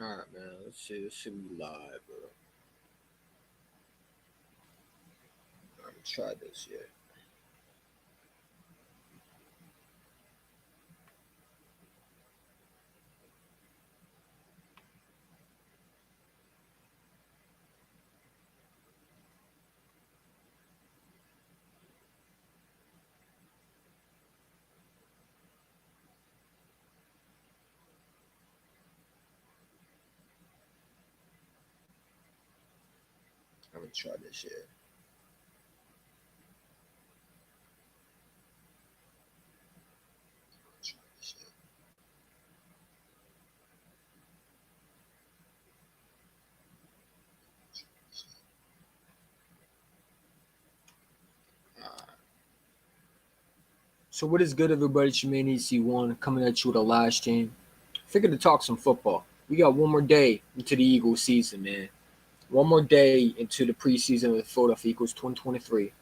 All right, man. Let's see. This should be live, bro. I haven't tried this yet. I haven't tried this yet. Try this yet. All right. So what is good, everybody? It's your man EC1 coming at you with a live stream. Figured to talk some football. We got one more day into the Eagles season, man. One more day into the preseason of the Philadelphia Eagles 2023.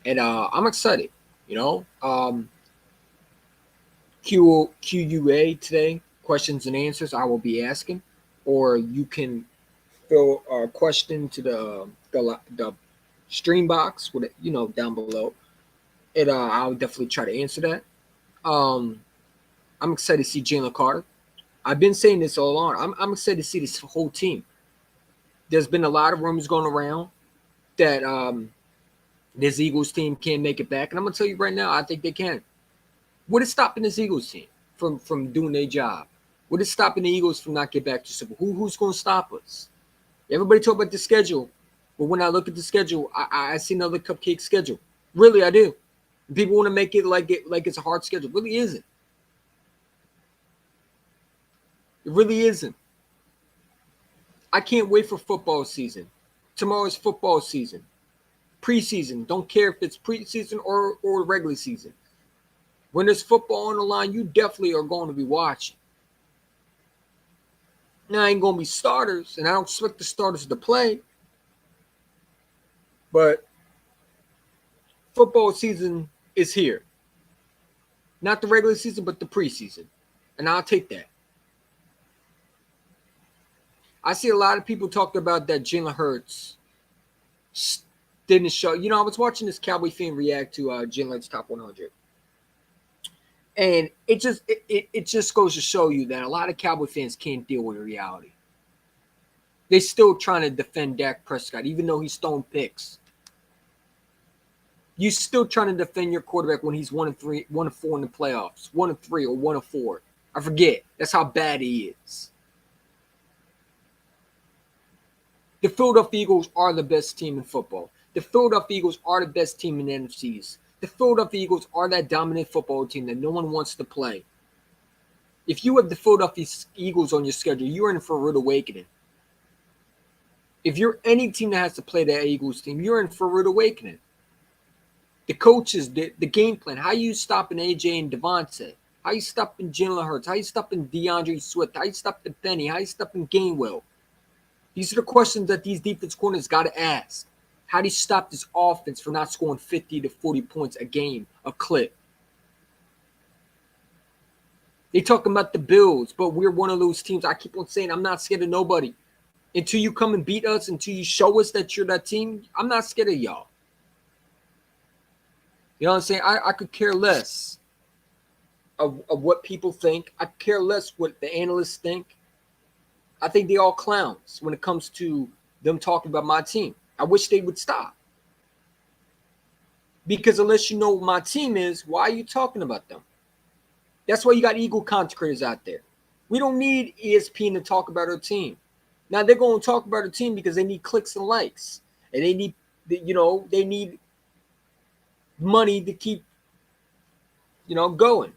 And I'm excited. You know, QUA today, questions and answers I will be asking. Or you can fill a question to the stream box with down below. And I'll definitely try to answer that. Um, I'm excited to see Jalen Carter. I've been saying this all along. I'm excited to see this whole team. There's been a lot of rumors going around that this Eagles team can't make it back, and I'm gonna tell you right now, I think they can. What is stopping this Eagles team from doing their job? What is stopping the Eagles from not get back to Super Bowl? Who's going to stop us? Everybody talk about the schedule, but when I look at the schedule, I see another cupcake schedule. Really, I do. People want to make it like it's a hard schedule. It really isn't. It really isn't. I can't wait for football season. Tomorrow's football season. Preseason. Don't care if it's preseason or regular season. When there's football on the line, you definitely are going to be watching. Now, I ain't going to be starters, and I don't expect the starters to play. But football season is here. Not the regular season, but the preseason. And I'll take that. I see a lot of people talk about that Jalen Hurts didn't show. You know, I was watching this Cowboy fan react to Jalen's top 100. And it just goes to show you that a lot of Cowboy fans can't deal with reality. They're still trying to defend Dak Prescott, even though he's throwing picks. You're still trying to defend your quarterback when he's 1-3, 1-4 in the playoffs, 1-3 or 1-4. I forget. That's how bad he is. The Philadelphia Eagles are the best team in football. The Philadelphia Eagles are the best team in the NFCs. The Philadelphia Eagles are that dominant football team that no one wants to play. If you have the Philadelphia Eagles on your schedule, you're in for a rude awakening. If you're any team that has to play that Eagles team, you're in for a rude awakening. The coaches, the game plan, how you stopping AJ and Devontae? How you stopping Jalen Hurts? How you stopping DeAndre Swift? How you stopping Benny? How you stopping Gainwell? These are the questions that these defense corners got to ask. How do you stop this offense from not scoring 50 to 40 points a game, a clip? They talking about the Bills, but we're one of those teams. I keep on saying I'm not scared of nobody. Until you come and beat us, until you show us that you're that team, I'm not scared of y'all. You know what I'm saying? I could care less of what people think. I care less what the analysts think. I think they all clowns when it comes to them talking about my team. I wish they would stop. Because unless you know what my team is, why are you talking about them? That's why you got Eagle content creators out there. We don't need ESPN to talk about our team. Now they're going to talk about our team because they need clicks and likes. And they need, they need money to keep, going.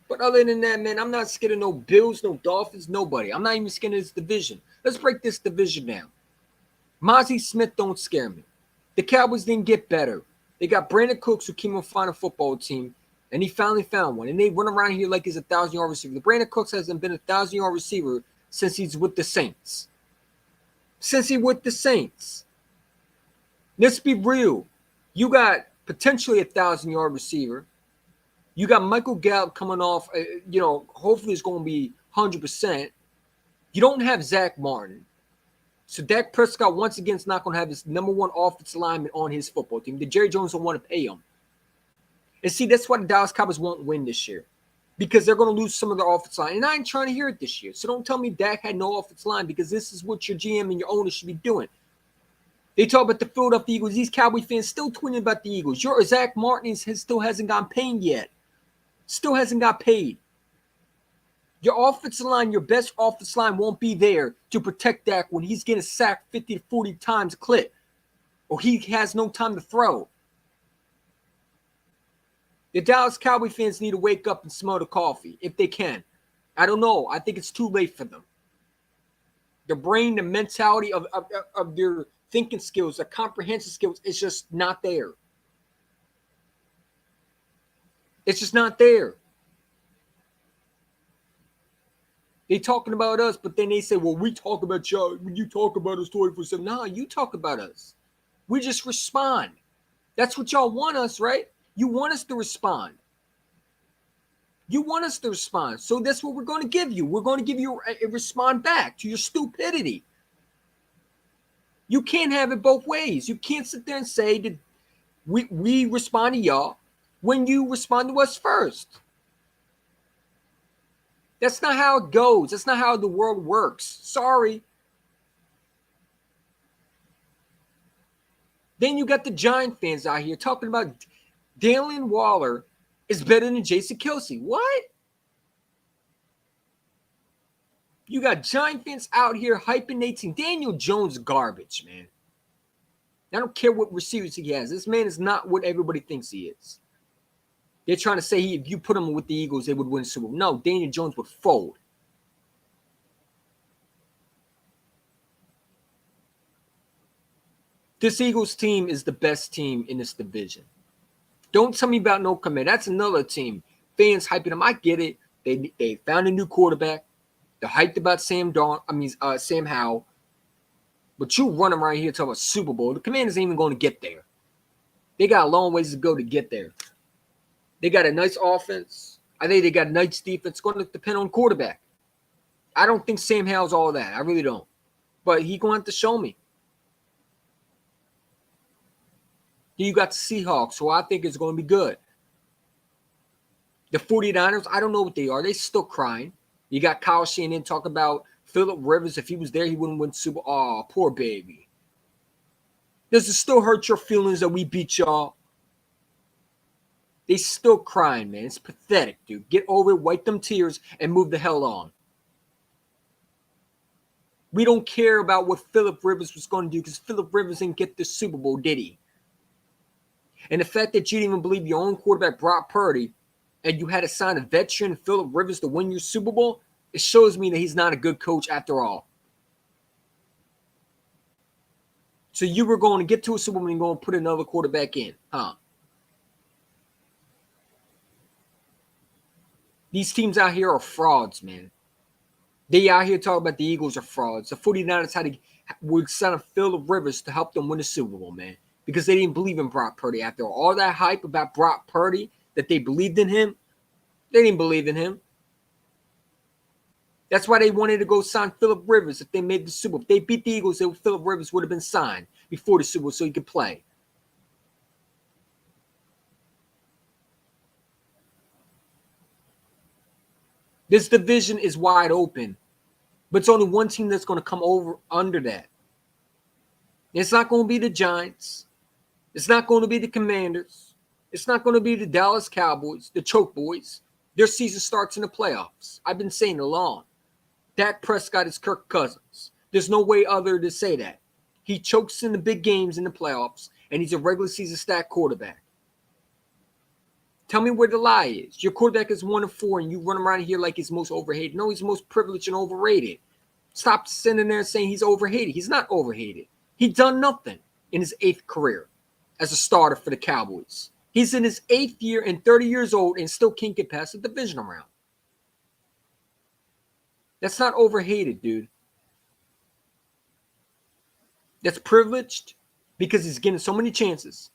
But other than that, man, I'm not scared of no Bills, no Dolphins, nobody. I'm not even scared of this division. Let's break this division down. Mozzie Smith don't scare me. The Cowboys didn't get better. They got Brandon Cooks who came on find a football team, and he finally found one. And they run around here like he's a 1,000-yard receiver. The Brandon Cooks hasn't been a 1,000-yard receiver since he's with the Saints. Let's be real. You got potentially a 1,000-yard receiver. You got Michael Gallup coming off, hopefully it's going to be 100%. You don't have Zach Martin. So Dak Prescott, once again, is not going to have his number one offensive lineman on his football team. The Jerry Jones don't want to pay him. And see, that's why the Dallas Cowboys won't win this year. Because they're going to lose some of their offensive line. And I ain't trying to hear it this year. So don't tell me Dak had no offensive line, because this is what your GM and your owner should be doing. They talk about the Philadelphia Eagles. These Cowboy fans still tweeting about the Eagles. Your Zach Martin still hasn't gotten paid yet. Still hasn't got paid. Your offensive line, your best offensive line, won't be there to protect Dak when he's getting sacked 50 to 40 times a clip, or he has no time to throw. The Dallas Cowboy fans need to wake up and smell the coffee if they can. I don't know. I think it's too late for them. The brain, the mentality of their thinking skills, the comprehensive skills, is just not there. It's just not there. They talking about us, but then they say, well, we talk about y'all. When you talk about us 24/7. No, you talk about us. We just respond. That's what y'all want us, right? You want us to respond. You want us to respond. So that's what we're going to give you. We're going to give you a respond back to your stupidity. You can't have it both ways. You can't sit there and say that we respond to y'all when you respond to us first. That's not how it goes. That's not how the world works. Sorry. Then you got the Giant fans out here talking about Dalen Waller is better than Jason Kelce. What? You got Giant fans out here hyping their team. Daniel Jones garbage, man. I don't care what receivers he has. This man is not what everybody thinks he is. They're trying to say if you put him with the Eagles, they would win Super Bowl. No, Daniel Jones would fold. This Eagles team is the best team in this division. Don't tell me about no command. That's another team. Fans hyping them. I get it. They found a new quarterback. They're hyped about Sam Howell. But you run them right here talking about Super Bowl. The Commanders ain't even going to get there. They got a long ways to go to get there. They got a nice offense. I think they got a nice defense. It's going to depend on quarterback. I don't think Sam Howell's all that. I really don't. But he's going to have to show me. You got the Seahawks, so I think it's going to be good. The 49ers, I don't know what they are. They still crying. You got Kyle Shanahan talk about Phillip Rivers. If he was there, he wouldn't win Super Bowl. Oh, poor baby. Does it still hurt your feelings that we beat y'all? They still crying, man. It's pathetic, dude. Get over it, wipe them tears, and move the hell on. We don't care about what Phillip Rivers was going to do because Phillip Rivers didn't get the Super Bowl, did he? And the fact that you didn't even believe your own quarterback, Brock Purdy, and you had to sign a veteran, Phillip Rivers, to win your Super Bowl, it shows me that he's not a good coach after all. So you were going to get to a Super Bowl and going to put another quarterback in, huh? These teams out here are frauds, man. They out here talking about the Eagles are frauds. The 49ers would sign a Phillip Rivers to help them win the Super Bowl, man. Because they didn't believe in Brock Purdy. After all that hype about Brock Purdy, that they believed in him, they didn't believe in him. That's why they wanted to go sign Phillip Rivers if they made the Super Bowl. If they beat the Eagles, Phillip Rivers would have been signed before the Super Bowl so he could play. This division is wide open, but it's only one team that's going to come over under that. It's not going to be the Giants. It's not going to be the Commanders. It's not going to be the Dallas Cowboys, the Choke Boys. Their season starts in the playoffs. I've been saying it long. Dak Prescott is Kirk Cousins. There's no way other to say that. He chokes in the big games in the playoffs, and he's a regular season stat quarterback. Tell me where the lie is. Your quarterback is 1-4, and you run around here like he's most overhated. No, he's most privileged and overrated. Stop sitting there and saying he's overhated. He's not overhated. He's done nothing in his 8th career as a starter for the Cowboys. He's in his 8th year and 30 years old and still can't get past the divisional round. That's not overhated, dude. That's privileged because he's getting so many chances.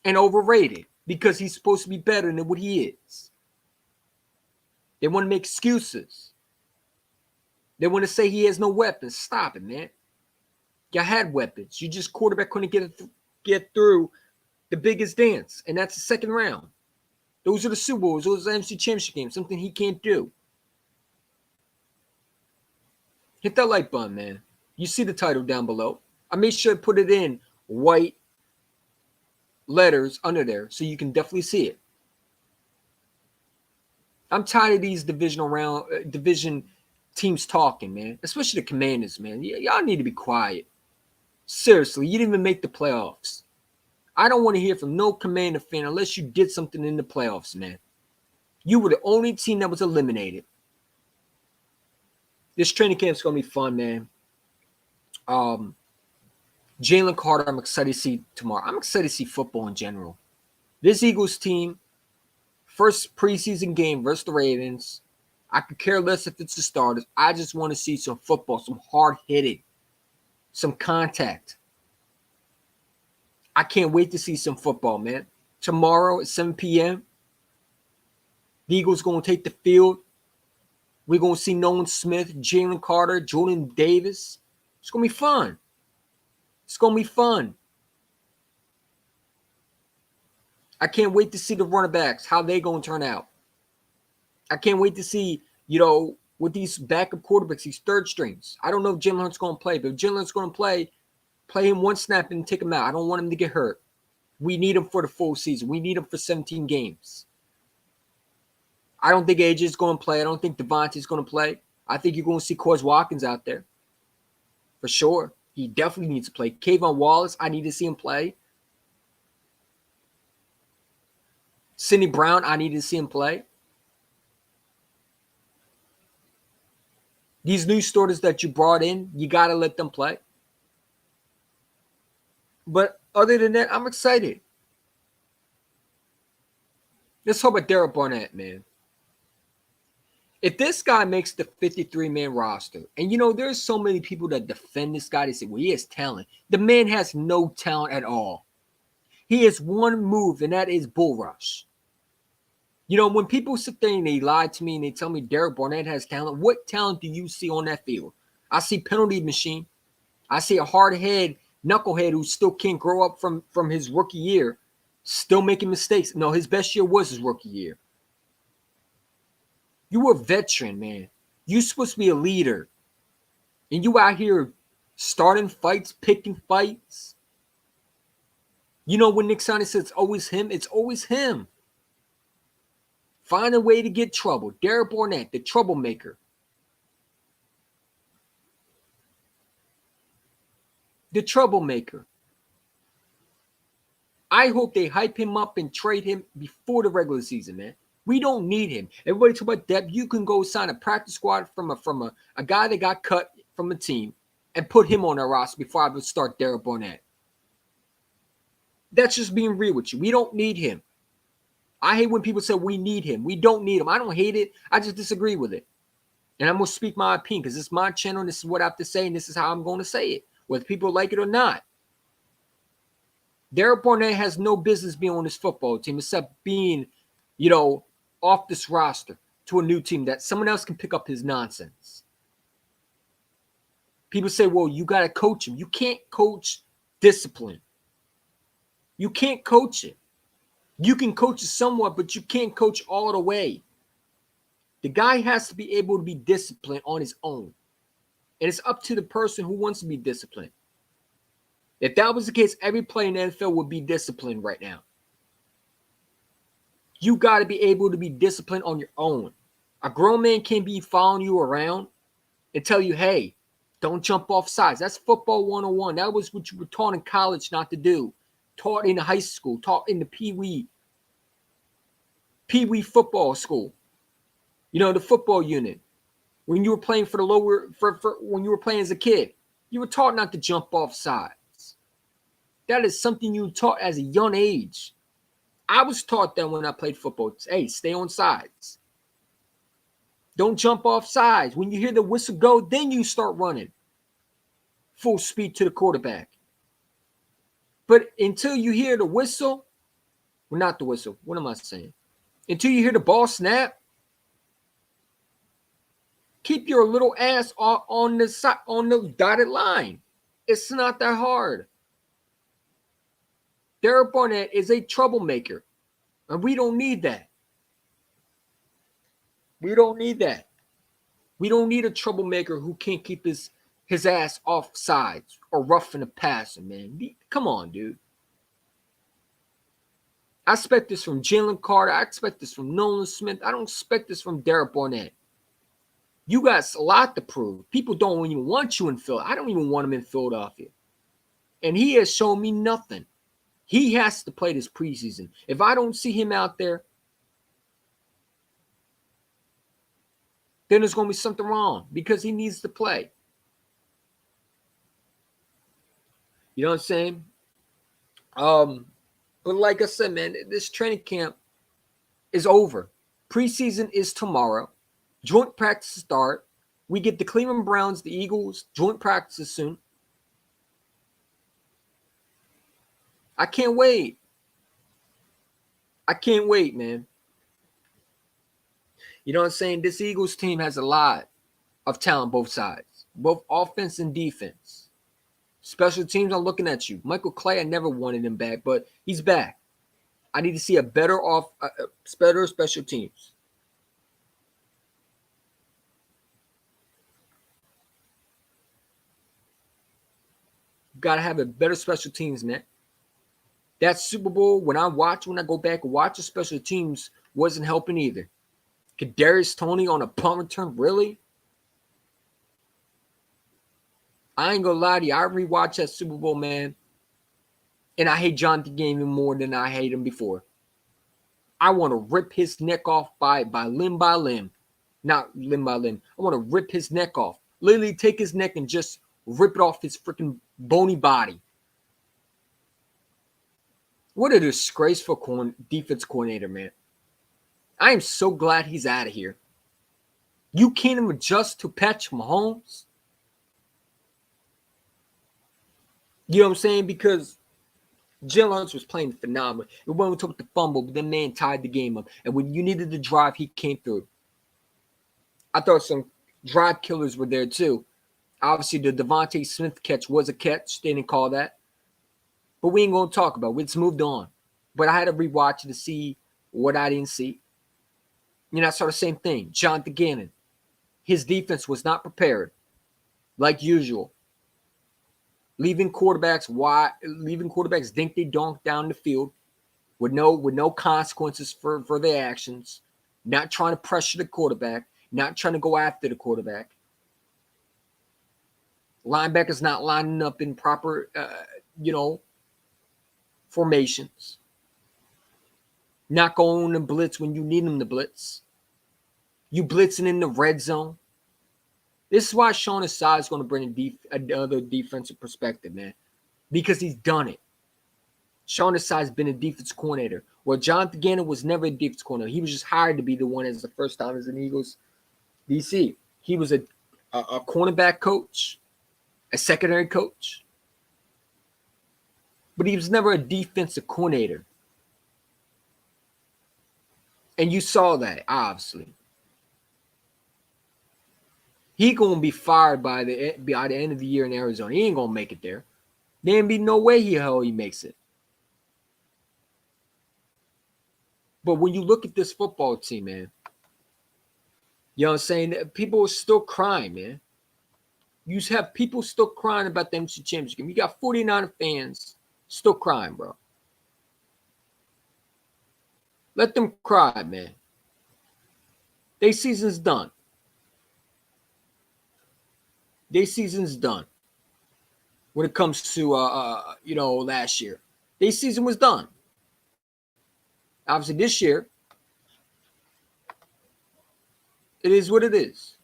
And overrated because he's supposed to be better than what he is. They want to make excuses. They want to say he has no weapons. Stop it, man. You had weapons. You just quarterback couldn't get through the biggest dance, and that's the second round. Those are the Super Bowls. Those are the MC Championship games. Something he can't do. Hit that like button, man. You see the title down below. I made sure to put it in white letters under there so you can definitely see it. I'm tired of these division teams talking, man. Especially the Commanders, man. Y'all need to be quiet. Seriously, you didn't even make the playoffs. I don't want to hear from no Commander fan unless you did something in the playoffs, man. You were the only team that was eliminated. This training camp's going to be fun, man. Jalen Carter, I'm excited to see tomorrow. I'm excited to see football in general. This Eagles team, first preseason game versus the Ravens. I could care less if it's the starters. I just want to see some football, some hard hitting, some contact. I can't wait to see some football, man. Tomorrow at 7 p.m., the Eagles going to take the field. We're going to see Nolan Smith, Jalen Carter, Jordan Davis. It's going to be fun. It's going to be fun. I can't wait to see the running backs, how they going to turn out. I can't wait to see, with these backup quarterbacks, these third strings. I don't know if Jalen Hurts going to play, but if Jalen Hurts going to play him one snap and take him out. I don't want him to get hurt. We need him for the full season. We need him for 17 games. I don't think AJ is going to play. I don't think Devontae is going to play. I think you're going to see Quez Watkins out there. For sure. He definitely needs to play. Kayvon Wallace, I need to see him play. Sidney Brown, I need to see him play. These new starters that you brought in, you got to let them play. But other than that, I'm excited. Let's talk about Derek Barnett, man. If this guy makes the 53-man roster, and there's so many people that defend this guy, they say, well, he has talent. The man has no talent at all. He has one move, and that is bull rush. When people sit there and they lie to me and they tell me Derek Barnett has talent, what talent do you see on that field? I see penalty machine. I see a hard-head knucklehead who still can't grow up from his rookie year, still making mistakes. No, his best year was his rookie year. You were a veteran, man. You're supposed to be a leader. And you out here starting fights, picking fights. When Nick Sirianni says it's always him, it's always him. Find a way to get trouble. Derek Barnett, the troublemaker. The troublemaker. I hope they hype him up and trade him before the regular season, man. We don't need him. Everybody talk about depth. You can go sign a practice squad from a guy that got cut from a team and put him on our roster before I would start Derek Barnett. That's just being real with you. We don't need him. I hate when people say we need him. We don't need him. I don't hate it. I just disagree with it. And I'm going to speak my opinion because it's my channel. This is what I have to say, and this is how I'm going to say it, whether people like it or not. Derek Barnett has no business being on this football team except being, off this roster to a new team that someone else can pick up his nonsense. People say, well, you got to coach him. You can't coach discipline. You can't coach it. You can coach it somewhat, but you can't coach all the way. The guy has to be able to be disciplined on his own. And it's up to the person who wants to be disciplined. If that was the case, every player in the NFL would be disciplined right now. You got to be able to be disciplined on your own. A grown man can't be following you around and tell you, hey, don't jump off sides. That's football 101. That was what you were taught in college not to do. Taught in the high school, taught in the Pee-wee football school. The football unit. When you were playing for when you were playing as a kid, you were taught not to jump off sides. That is something you were taught as a young age. I was taught that when I played football. Hey, stay on sides. Don't jump off sides. When you hear the whistle go, then you start running. Full speed to the quarterback. But until you hear the whistle, well, not the whistle. What am I saying? Until you hear the ball snap, Keep your little ass on the side, on the dotted line. It's not that hard. Derek Barnett is a troublemaker, and we don't need that. We don't need that. We don't need a troublemaker who can't keep his ass off sides or roughing the passer, man. Come on, dude. I expect this from Jalen Carter. I expect this from Nolan Smith. I don't expect this from Derek Barnett. You got a lot to prove. People don't even want you in Philly. I don't even want him in Philadelphia. And he has shown me nothing. He has to play this preseason. If I don't see him out there, then there's going to be something wrong because he needs to play. You know what I'm saying? But like I said, man, this training camp is over. Preseason is tomorrow. Joint practices start. We get the Cleveland Browns, the Eagles, joint practices soon. I can't wait. I can't wait, man. You know what I'm saying? This Eagles team has a lot of talent, both sides, both offense and defense. Special teams, I'm looking at you. Michael Clay, I never wanted him back, but he's back. I need to see a better special teams. Got to have a better special teams, man. That Super Bowl, when I go back and watch the special teams, wasn't helping either. Kadarius Toney on a punt return, really? I ain't gonna lie to you. I rewatched that Super Bowl, man, and I hate Jonathan Gannon more than I hate him before. I want to rip his neck off by limb. Not limb by limb. I want to rip his neck off. Literally take his neck and just rip it off his freaking bony body. What a disgraceful defense coordinator, man. I am so glad he's out of here. You can't even adjust to Patrick Mahomes. You know what I'm saying? Because Jalen Hurts was playing phenomenal. It went with the fumble, but the man tied the game up. And when you needed the drive, he came through. I thought some drive killers were there too. Obviously, the Devontae Smith catch was a catch. They didn't call that. But we ain't going to talk about it. It's moved on. But I had to rewatch it to see what I didn't see. You know, I saw the same thing. Jonathan Gannon. His defense was not prepared, like usual. Leaving quarterbacks dink they donk down the field with no consequences for their actions. Not trying to pressure the quarterback. Not trying to go after the quarterback. Linebackers not lining up in proper, formations. Not going to blitz when you need them to blitz. You blitzing in the red zone. This is why Sean Asai is going to bring another defensive perspective, man, because he's done it. Sean Asai has been a defense coordinator. Well, Jonathan Gannon was never a defense coordinator. He was just hired to be the one as the first time as an Eagles DC. He was a cornerback coach, a secondary coach, but he was never a defensive coordinator. And you saw that, obviously. He gonna be fired by the end of the year in Arizona. He ain't gonna make it there. There ain't be no way he makes it. But when you look at this football team, man, you know what I'm saying? People are still crying, man. You have people still crying about the MC Championship game. You got 49 fans still crying, bro. Let them cry, man. Their season's done. Their season's done. When it comes to last year, their season was done. Obviously, this year, it is what it is.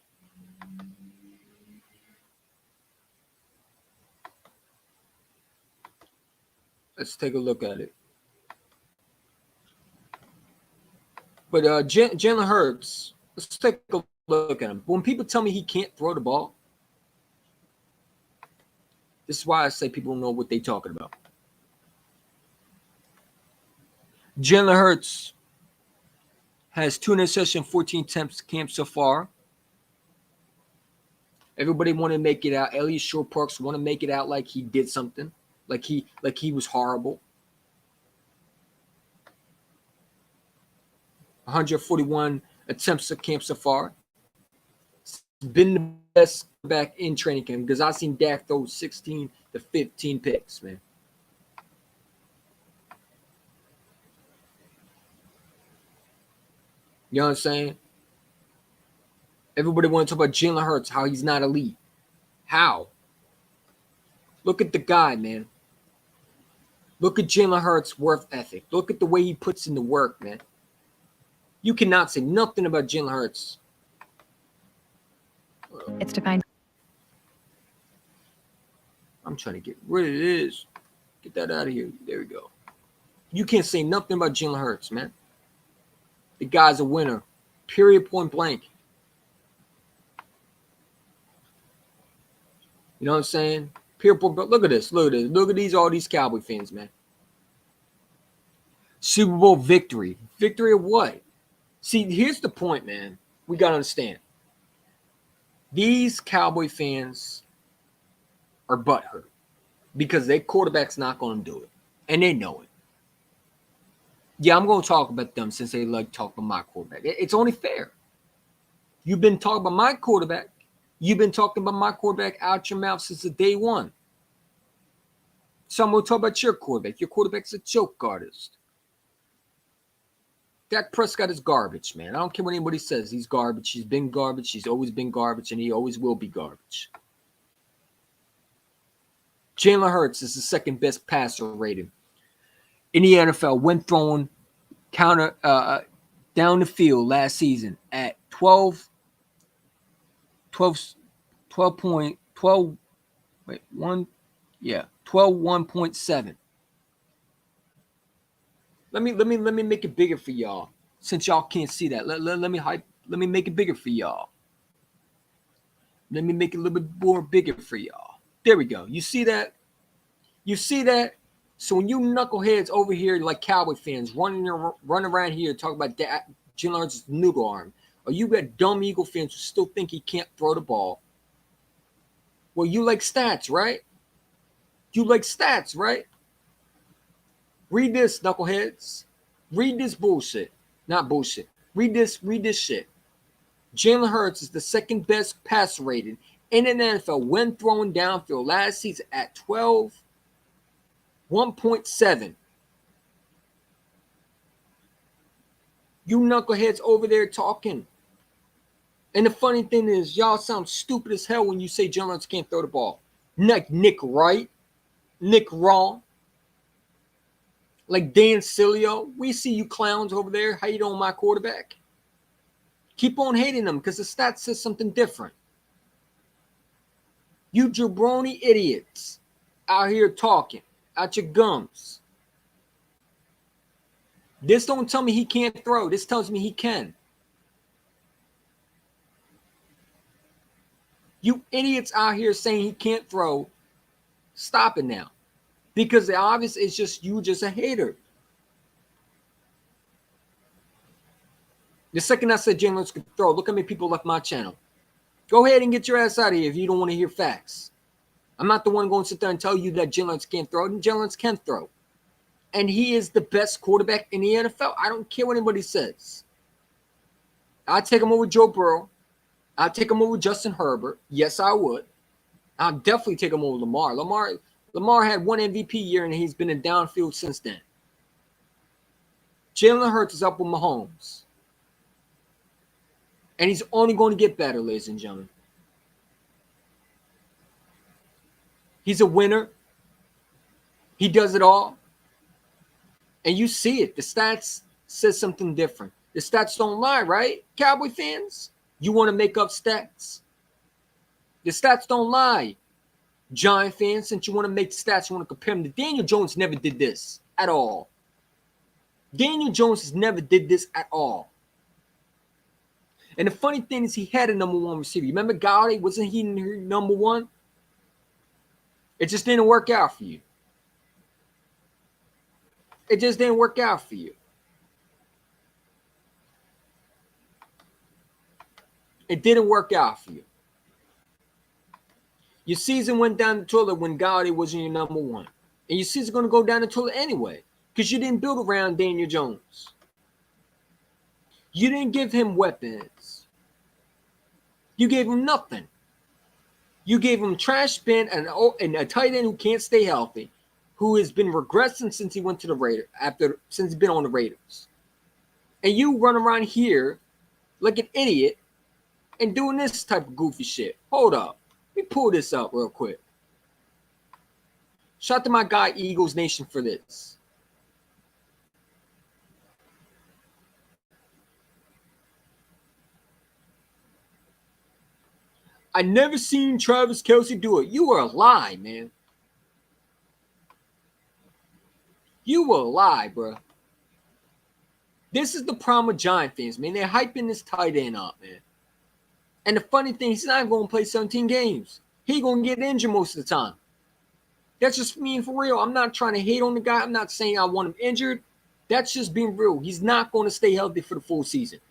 Let's take a look at it. But Jalen Hurts, let's take a look at him. When people tell me he can't throw the ball, this is why I say people don't know what they're talking about. Jalen Hurts has 2 interceptions, 14 attempts camp so far. Everybody want to make it out. Elliot Shore Parks want to make it out like he did something, like he was horrible. 141 attempts at camp so far. Been the best back in training camp because I've seen Dak throw 16 to 15 picks, man. You know what I'm saying? Everybody want to talk about Jalen Hurts, how he's not elite. How? Look at the guy, man. Look at Jalen Hurts' work ethic. Look at the way he puts in the work, man. You cannot say nothing about Jalen Hurts. It's defined. I'm trying to get rid of this. Get that out of here. There we go. You can't say nothing about Jalen Hurts, man. The guy's a winner. Period, point blank. You know what I'm saying? Period, point blank. Look at this. Look at this. Look at these, all these Cowboy fans, man. Super Bowl victory. Victory of what? See, here's the point, man. We got to understand. These Cowboy fans are butthurt because their quarterback's not going to do it. And they know it. Yeah, I'm going to talk about them since they like talking about my quarterback. It's only fair. You've been talking about my quarterback. You've been talking about my quarterback out your mouth since the day one. So I'm going to talk about your quarterback. Your quarterback's a joke artist. Dak Prescott is garbage, man. I don't care what anybody says. He's garbage. He's been garbage. He's always been garbage, and he always will be garbage. Jalen Hurts is the second best passer rated in the NFL when throwing counter down the field last season at 12 1.7. Let me make it bigger for y'all. Since y'all can't see that, let me make it bigger for y'all. Let me make it a little bit more bigger for y'all. There we go. You see that? You see that? So when you knuckleheads over here like Cowboy fans running around here talking about Jalen Hurts' noodle arm, or you got dumb Eagle fans who still think he can't throw the ball. Well, you like stats, right? You like stats, right? Read this, knuckleheads. Read this bullshit. Not bullshit. Read this shit. Jalen Hurts is the second best passer rated in the NFL when throwing downfield last season at 1.7. You knuckleheads over there talking. And the funny thing is, y'all sound stupid as hell when you say Jalen Hurts can't throw the ball. Like Nick Wright, Nick Raw, like Dan Sileo. We see you clowns over there hating on my quarterback. Keep on hating them because the stats says something different. You jabroni idiots out here talking out your gums. This don't tell me he can't throw. This tells me he can. You idiots out here saying he can't throw, stop it now. Because the obvious is just you just a hater. The second I said Jalen Hurts could throw, look how many people left my channel. Go ahead and get your ass out of here if you don't want to hear facts. I'm not the one going to sit there and tell you that Jalen Hurts can't throw. Jalen Hurts can throw. And he is the best quarterback in the NFL. I don't care what anybody says. I'd take him over Joe Burrow. I'd take him over Justin Herbert. Yes, I would. I'd definitely take him over Lamar. Lamar had one MVP year, and he's been in downfield since then. Jalen Hurts is up with Mahomes. And he's only going to get better, ladies and gentlemen. He's a winner. He does it all. And you see it. The stats says something different. The stats don't lie, right? Cowboy fans, you want to make up stats? The stats don't lie. Giant fans, since you want to make stats, you want to compare them to Daniel Jones never did this at all. Daniel Jones has never did this at all. And the funny thing is he had a number one receiver. You remember Golladay? Wasn't he number one? It just didn't work out for you. It just didn't work out for you. It didn't work out for you. Your season went down the toilet when Galladay wasn't your number one. And your season's going to go down the toilet anyway because you didn't build around Daniel Jones. You didn't give him weapons. You gave him nothing. You gave him trash bin and a tight end who can't stay healthy, who has been regressing since he went to the Raiders, since he's been on the Raiders. And you run around here like an idiot and doing this type of goofy shit. Hold up. Let me pull this up real quick. Shout out to my guy Eagles Nation for this. I never seen Travis Kelce do it. You were a lie, man. You were a lie, bro. This is the problem with Giant fans, man. They're hyping this tight end up, man. And the funny thing, he's not going to play 17 games. He's going to get injured most of the time. That's just me for real. I'm not trying to hate on the guy. I'm not saying I want him injured. That's just being real. He's not going to stay healthy for the full season.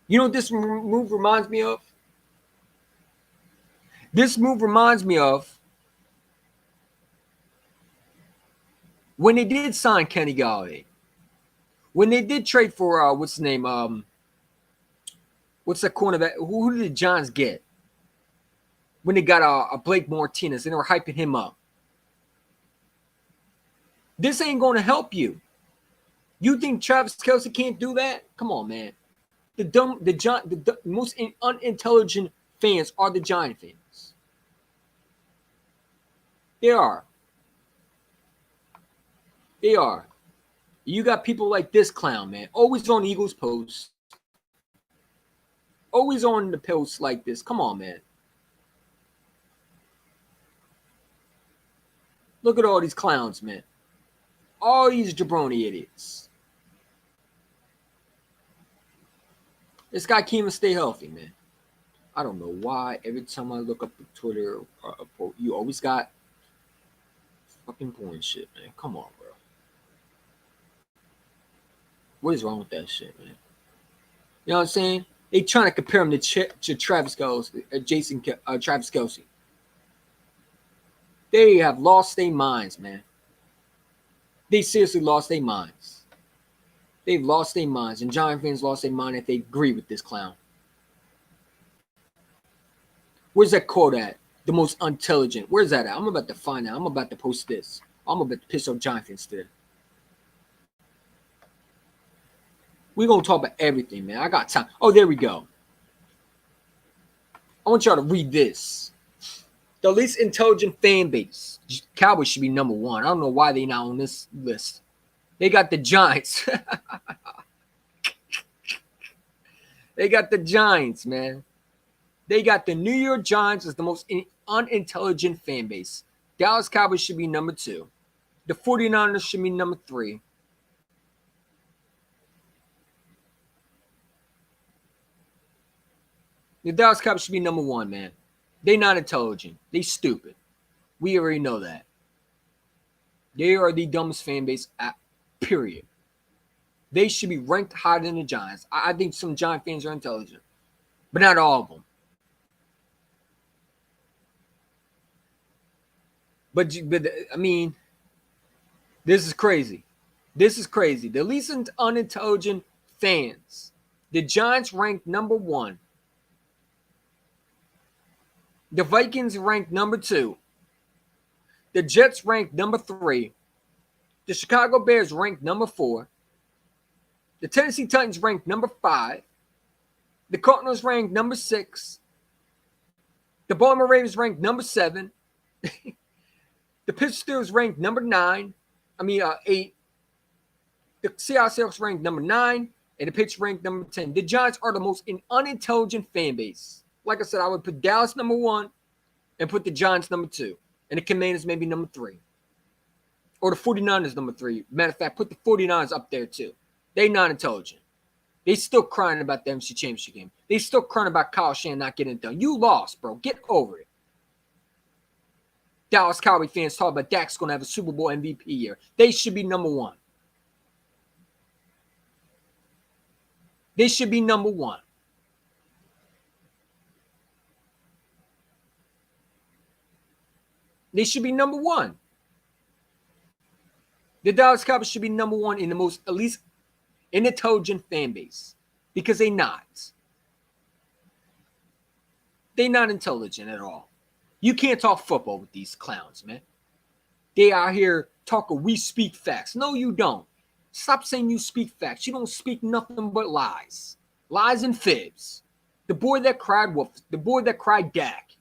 You know what this move reminds me of? This move reminds me of when they did sign Kenny Galladay. When they did trade for, what's his name? What's that cornerback? Who did the Giants get? When they got a Blake Martinez and they were hyping him up. This ain't going to help you. You think Travis Kelce can't do that? Come on, man. The most unintelligent fans are the Giant fans. They are. They are. You got people like this clown, man. Always on Eagles posts. Always on the posts like this. Come on, man. Look at all these clowns, man. All these jabroni idiots. This guy can't even stay healthy, man. I don't know why. Every time I look up at Twitter, you always got fucking porn shit, man. Come on, bro. What is wrong with that shit, man? You know what I'm saying? They trying to compare him to Travis Kelce, Travis Kelce. They have lost their minds, man. They seriously lost their minds. They've lost their minds, and Giant fans lost their mind if they agree with this clown. Where's that quote at? The most intelligent. Where's that at? I'm about to find out. I'm about to post this. I'm about to piss off Giant fans today. We're going to talk about everything, man. I got time. Oh, there we go. I want y'all to read this. The least intelligent fan base. Cowboys should be number one. I don't know why they're not on this list. They got the Giants. They got the Giants, man. They got the New York Giants as the most unintelligent fan base. Dallas Cowboys should be number 2. The 49ers should be number 3. The Dallas Cowboys should be number 1, man. They not intelligent. They stupid. We already know that. They are the dumbest fan base, period. They should be ranked higher than the Giants. I think some Giant fans are intelligent, but not all of them. But I mean, this is crazy. This is crazy. The least unintelligent fans. The Giants ranked number 1. The Vikings ranked number 2. The Jets ranked number 3. The Chicago Bears ranked number 4. The Tennessee Titans ranked number 5. The Cardinals ranked number 6. The Baltimore Ravens ranked number 7. The Pittsburgh Steelers ranked number 8. The Seattle Seahawks ranked number 9. And the Pitts ranked number 10. The Giants are the most unintelligent fan base. Like I said, I would put Dallas number 1 and put the Giants number 2. And the Commanders maybe number 3. Or the 49ers number 3. Matter of fact, put the 49ers up there too. They not intelligent. They still crying about the NFC Championship game. They still crying about Kyle Shanahan not getting it done. You lost, bro. Get over it. Dallas Cowboy fans talk about Dak's going to have a Super Bowl MVP year. They should be number 1. They should be number 1. They should be number one. The Dallas Cowboys should be number one in the most, at least, intelligent fan base. Because they're not. They're not intelligent at all. You can't talk football with these clowns, man. They are here talking, we speak facts. No, you don't. Stop saying you speak facts. You don't speak nothing but lies. Lies and fibs. The boy that cried wolf. The boy that cried Dak.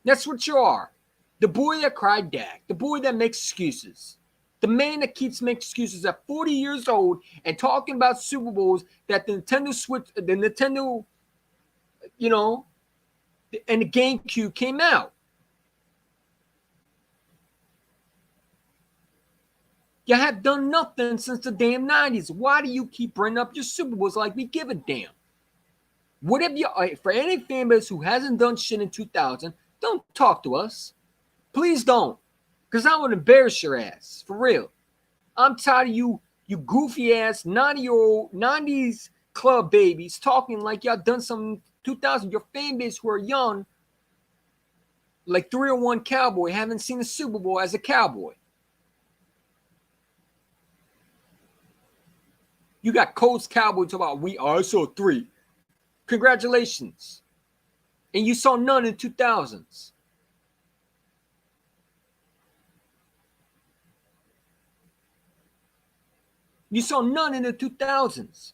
That's what you are. The boy that cried Dak. The boy that makes excuses. The man that keeps making excuses at 40 years old and talking about Super Bowls that the Nintendo Switch, the Nintendo, you know, and the GameCube came out. You have done nothing since the damn 90s. Why do you keep bringing up your Super Bowls like we give a damn? What if you, for any fan base who hasn't done shit in 2000, don't talk to us. Please don't. Because I would embarrass your ass. For real. I'm tired of you goofy ass 90-year-old, 90s club babies talking like y'all done something 2000. Your fan base who are young, like 301 Cowboy, haven't seen the Super Bowl as a Cowboy. You got Colts Cowboy talking about I saw 3. Congratulations. And you saw none in 2000s. You saw none in the 2000s.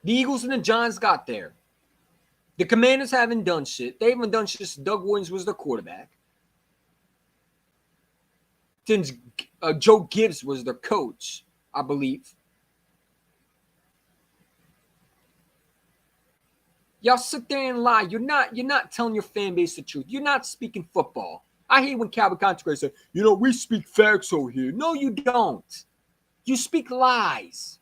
The Eagles and the Giants got there. The Commanders haven't done shit. They haven't done shit since Doug Williams was their quarterback. Since Joe Gibbs was their coach, I believe. Y'all sit there and lie. You're not telling your fan base the truth. You're not speaking football. I hate when Calvin Contra say, we speak facts over here. No, you don't. You speak lies.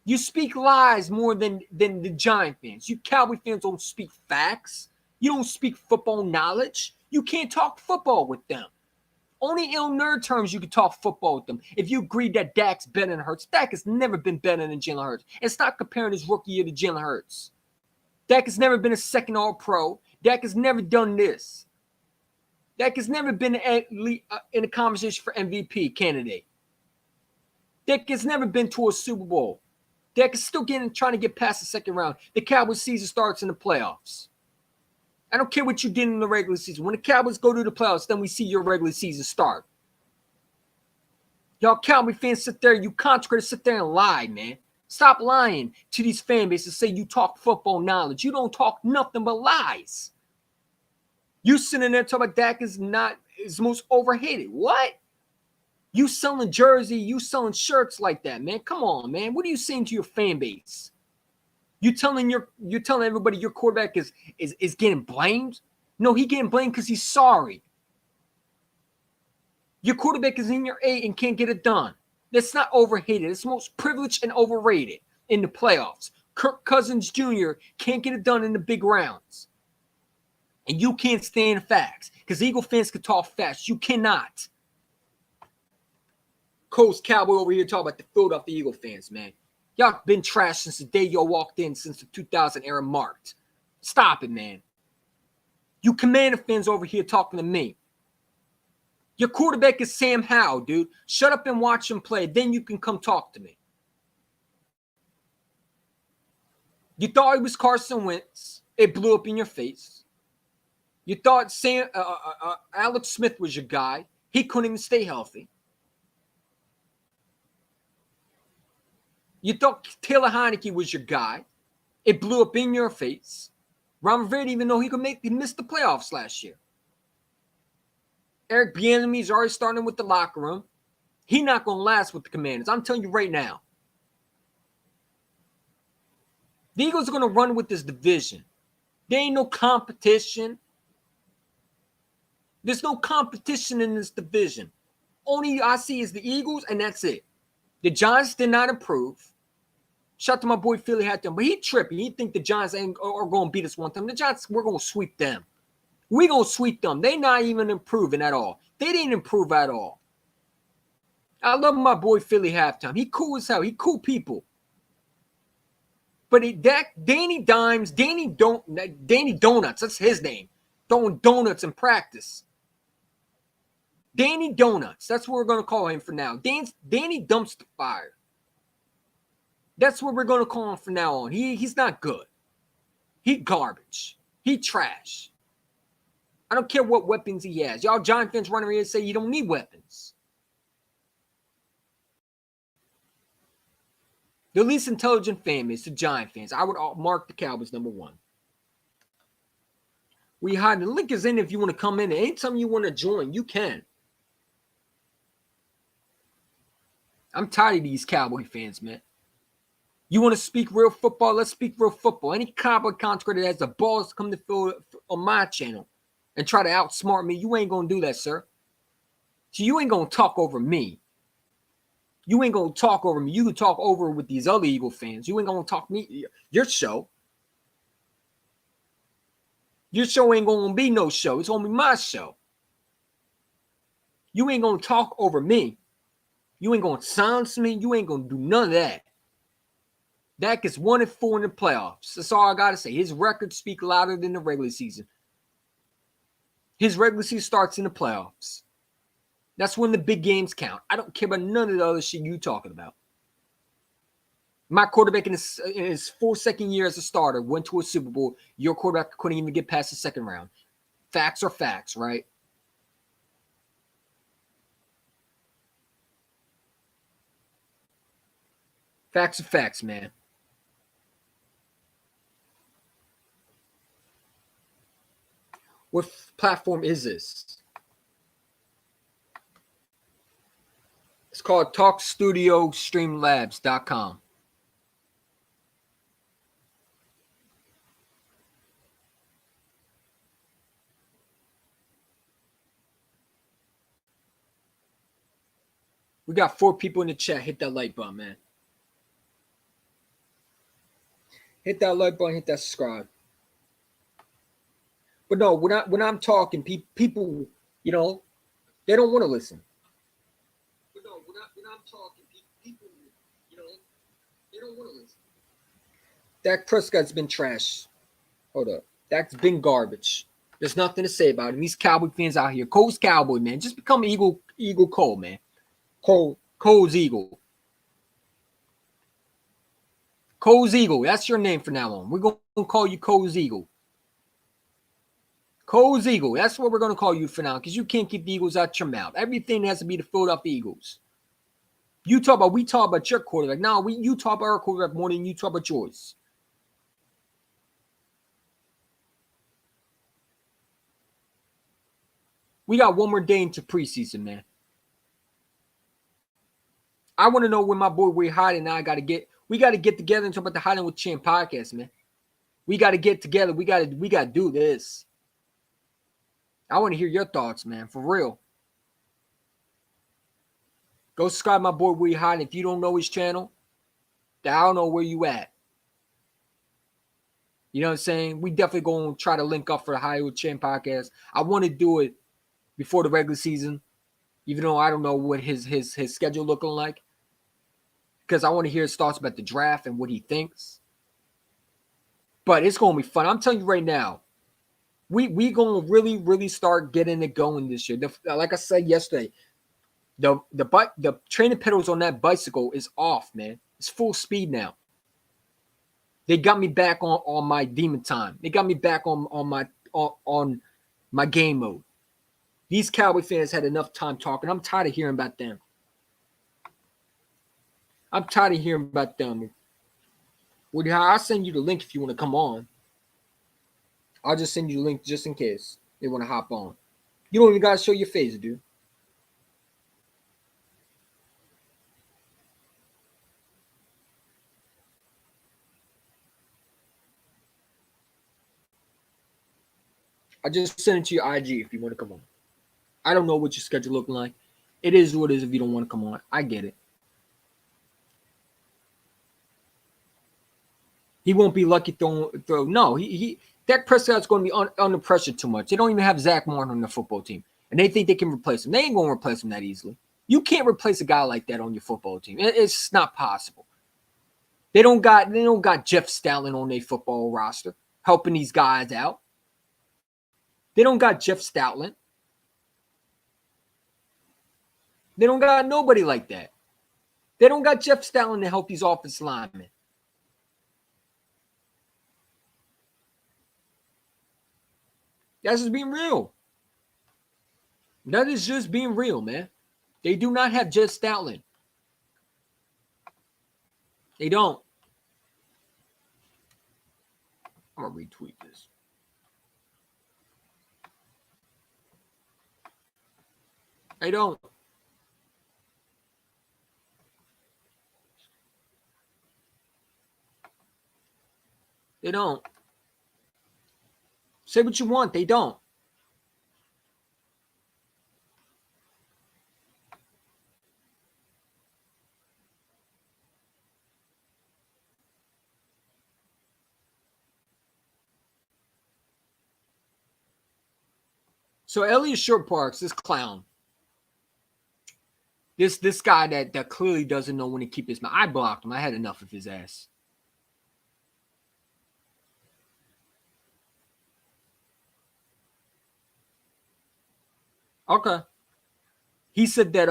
You speak lies more than the Giant fans. You Cowboy fans don't speak facts. You don't speak football knowledge. You can't talk football with them. Only ill nerd terms you can talk football with them. If you agree that Dak's better than Hurts, Dak has never been better than Jalen Hurts. And stop comparing his rookie year to Jalen Hurts. Dak has never been a second All-Pro. Dak has never done this. Dak has never been in a conversation for MVP candidate. Dak has never been to a Super Bowl. Dak is still trying to get past the second round. The Cowboys season starts in the playoffs. I don't care what you did in the regular season. When the Cowboys go to the playoffs, then we see your regular season start. Y'all Cowboy fans sit there, you consecrators sit there and lie, man. Stop lying to these fan bases and say you talk football knowledge. You don't talk nothing but lies. You sitting there talking about Dak is most overhated. What? You selling jersey, you selling shirts like that, man. Come on, man. What are you saying to your fan base? You're telling everybody your quarterback is getting blamed? No, he getting blamed because he's sorry. Your quarterback is in your A and can't get it done. That's not overhated. It's most privileged and overrated in the playoffs. Kirk Cousins Jr. can't get it done in the big rounds. And you can't stand facts because Eagle fans can talk facts. You cannot. Coast Cowboy over here talking about the Philadelphia Eagle fans, man. Y'all been trashed since the day y'all walked in, since the 2000 era marked. Stop it, man. You Commander fans over here talking to me. Your quarterback is Sam Howell, dude. Shut up and watch him play. Then you can come talk to me. You thought it was Carson Wentz. It blew up in your face. You thought Alex Smith was your guy. He couldn't even stay healthy. You thought Taylor Heineke was your guy. It blew up in your face. Ron Rivera even though he missed the playoffs last year. Eric Bieniemy is already starting with the locker room. He's not going to last with the Commanders. I'm telling you right now. The Eagles are going to run with this division. There ain't no competition. There's no competition in this division. Only I see is the Eagles, and that's it. The Giants did not improve. Shout out to my boy Philly Hatton, but he tripping. He think the Giants are going to beat us one time. The Giants, we're going to sweep them. We're going to sweep them. They not even improving at all. They didn't improve at all. I love my boy Philly Halftime. He cool as hell. He cool people. But Danny Dimes, Danny Donuts, that's his name. throwing donuts in practice. Danny Donuts. That's what we're going to call him for now. Danny Dumpster Fire. That's what we're going to call him from now on. He's not good. He garbage. He trash. I don't care what weapons he has. Y'all Giant fans running around and say you don't need weapons. The least intelligent fan is the Giant fans. I would mark the Cowboys number 1. We hide. The link is in if you want to come in. Anytime you want to join, you can. I'm tired of these Cowboy fans, man. You want to speak real football? Let's speak real football. Any Cowboy content that has the balls to come to field on my channel and try to outsmart me, you ain't going to do that, sir. So you ain't going to talk over me. You ain't going to talk over me. You can talk over with these other Eagle fans. You ain't going to talk me. Your show. Your show ain't going to be no show. It's going to be my show. You ain't going to talk over me. You ain't going to silence me. You ain't going to do none of that. Dak is 1-4 in the playoffs. That's all I got to say. His records speak louder than the regular season. His regular season starts in the playoffs. That's when the big games count. I don't care about none of the other shit you talking about. My quarterback in his full second year as a starter went to a Super Bowl. Your quarterback couldn't even get past the second round. Facts are facts, right? Facts are facts, man. What platform is this? It's called TalkStudioStreamLabs.com. We got 4 people in the chat. Hit that like button, man. Hit that like button. Hit that subscribe. But no, when I'm talking, people, you know, they don't want to listen. But no, when I'm talking, people, you know, they don't want to listen. Dak Prescott's been trash. Hold up. Dak's been garbage. There's nothing to say about him. These Cowboy fans out here. Cole's Cowboy, man. Just become Eagle Cole, man. Cole's Eagle. Cole's Eagle. That's your name from now on. We're going to call you Cole's Eagle. Cole's Eagle. That's what we're going to call you for now because you can't keep the Eagles out your mouth. Everything has to be the Philadelphia Eagles. We talk about your quarterback. No, you talk about our quarterback more than you talk about yours. We got one more day into preseason, man. I want to know when my boy Way Hiding and we got to get together and talk about the Hiding with Champ podcast, man. We got to get together. We got to do this. I want to hear your thoughts, man, for real. Go subscribe my boy Way Hiding. If you don't know his channel, I don't know where you at. You know what I'm saying? We definitely going to try to link up for the Hiding with Champ podcast. I want to do it before the regular season, even though I don't know what his schedule looking like. Because I want to hear his thoughts about the draft and what he thinks. But it's going to be fun. I'm telling you right now, we going to really, really start getting it going this year. Like I said yesterday, the training pedals on that bicycle is off, man. It's full speed now. They got me back on my demon time. They got me back on my game mode. These Cowboy fans had enough time talking. I'm tired of hearing about them. I'll send you the link if you want to come on. I'll just send you the link just in case they want to hop on. You don't even got to show your face, dude. I just send it to your IG if you want to come on. I don't know what your schedule looking like. It is what it is if you don't want to come on. I get it. He won't be lucky throw. No, Dak Prescott's going to be under pressure too much. They don't even have Zach Martin on the football team, and they think they can replace him. They ain't going to replace him that easily. You can't replace a guy like that on your football team. It's not possible. They don't got Jeff Stalin on their football roster helping these guys out. They don't got Jeff Stoutland. They don't got nobody like that. They don't got Jeff Stoutland to help these offensive linemen. That's just being real. That is just being real, man. They do not have Jeff Stoutland. They don't. I'm going to retweet this. They don't. They don't. Say what you want. They don't. So Elliot Short Parks, this clown, this guy that clearly doesn't know when to keep his mouth. I blocked him. I had enough of his ass. Okay. He said that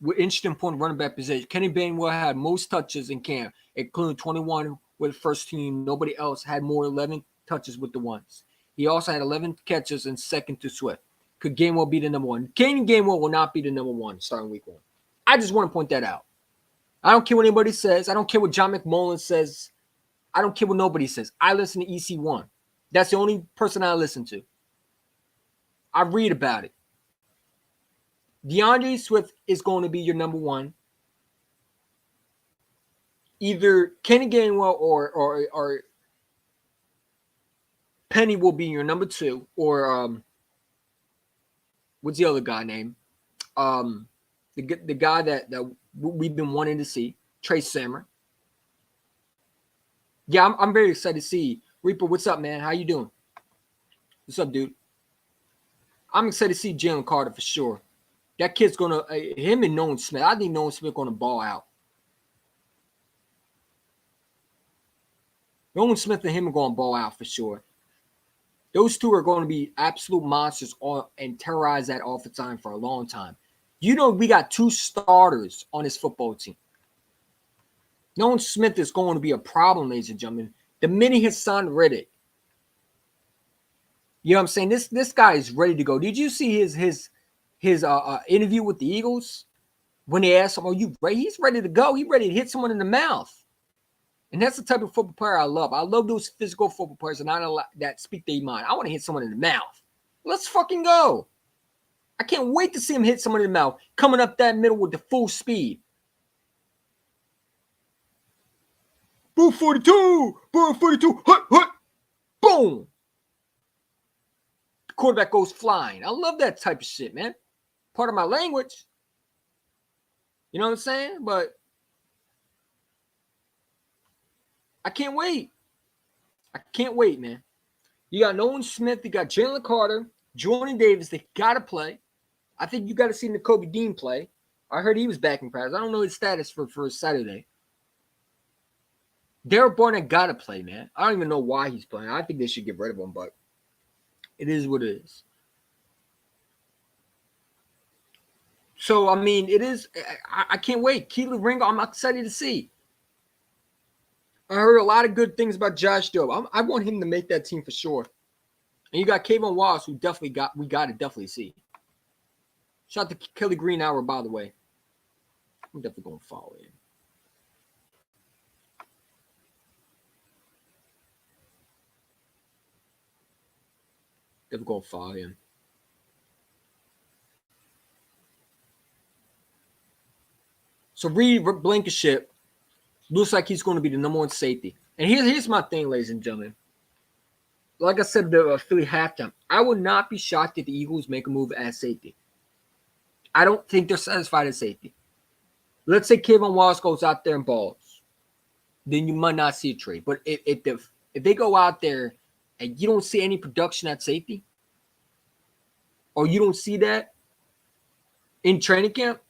we're interested in point running back position. Kenny Gainwell had most touches in camp, including 21 with the first team. Nobody else had more 11 touches with the ones. He also had 11 catches and second to Swift. Could Gainwell be the number one? Kenny Gainwell will not be the number one starting week 1. I just want to point that out. I don't care what anybody says. I don't care what John McMullen says. I don't care what nobody says. I listen to EC1. That's the only person I listen to. I read about it. DeAndre Swift is going to be your number one. Either Kenny Gainwell or Penny will be your number 2. Or what's the other guy name? The guy that we've been wanting to see, Trey Sermon. Yeah, I'm very excited to see. Reaper, what's up, man? How you doing? What's up, dude? I'm excited to see Jalen Carter for sure. That kid's gonna him and Nolan Smith. I think Nolan Smith gonna ball out. Nolan Smith and him are gonna ball out for sure. Those two are going to be absolute monsters and terrorize that offensive line for a long time. You know, we got 2 starters on this football team. Nolan Smith is going to be a problem, ladies and gentlemen. The minute his son Riddick, you know what I'm saying? This guy is ready to go. Did you see his interview with the Eagles when they asked him, "Are you ready?" He's ready to go. He's ready to hit someone in the mouth. And that's the type of football player I love. I love those physical football players that speak their mind. I want to hit someone in the mouth. Let's fucking go. I can't wait to see him hit someone in the mouth coming up that middle with the full speed. Boom 42, boom 42, hut, hut, boom. The quarterback goes flying. I love that type of shit, man. Part of my language. You know what I'm saying? But I can't wait. I can't wait, man. You got Nolan Smith. You got Jalen Carter, Jordan Davis. They got to play. I think you got to see Nakobe Dean play. I heard he was back in practice. I don't know his status for Saturday. Derek Barnett got to play, man. I don't even know why he's playing. I think they should get rid of him, but it is what it is. So, I mean, it is. I can't wait. Keelan Ringo, I'm excited to see. I heard a lot of good things about Josh Doe. I want him to make that team for sure. And you got Kayvon Wallace, who we got to definitely see. Shout out to Kelly Green Hour, by the way. I'm definitely going to follow him. Definitely going to follow him. So Reed Blankenship looks like he's going to be the number 1 safety. And here's my thing, ladies and gentlemen. Like I said, the Philly halftime, I would not be shocked if the Eagles make a move at safety. I don't think they're satisfied at safety. Let's say Kayvon Wallace goes out there and balls. Then you might not see a trade. But if they go out there and you don't see any production at safety, or you don't see that in training camp,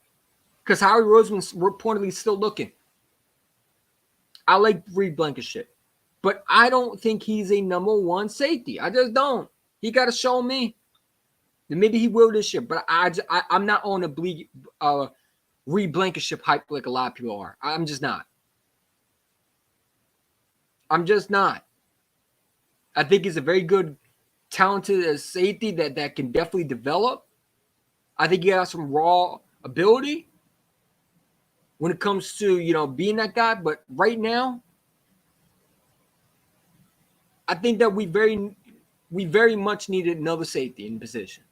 because Howie Roseman's reportedly still looking. I like Reed Blankenship, but I don't think he's a number 1 safety. I just don't. He got to show me. And maybe he will this year, but I'm not on a Reed Blankenship hype like a lot of people are. I'm just not. I'm just not. I think he's a very good, talented safety that can definitely develop. I think he has some raw ability when it comes to, being that guy. But right now, I think that we very much needed another safety in position.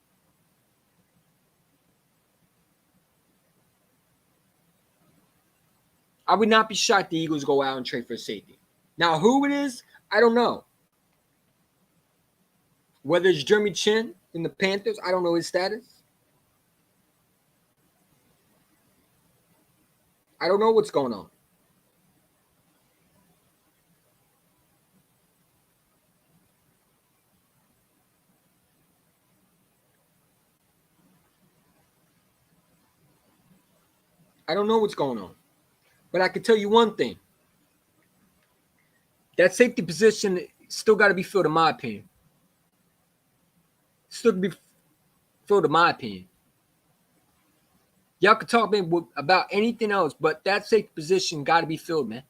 I would not be shocked the Eagles go out and trade for a safety. Now, who it is, I don't know. Whether it's Jeremy Chin in the Panthers, I don't know his status. I don't know what's going on. I don't know what's going on. But I can tell you one thing. That safety position still got to be filled, in my opinion. Still be filled, in my opinion. Y'all can talk about anything else, but that safety position got to be filled, man.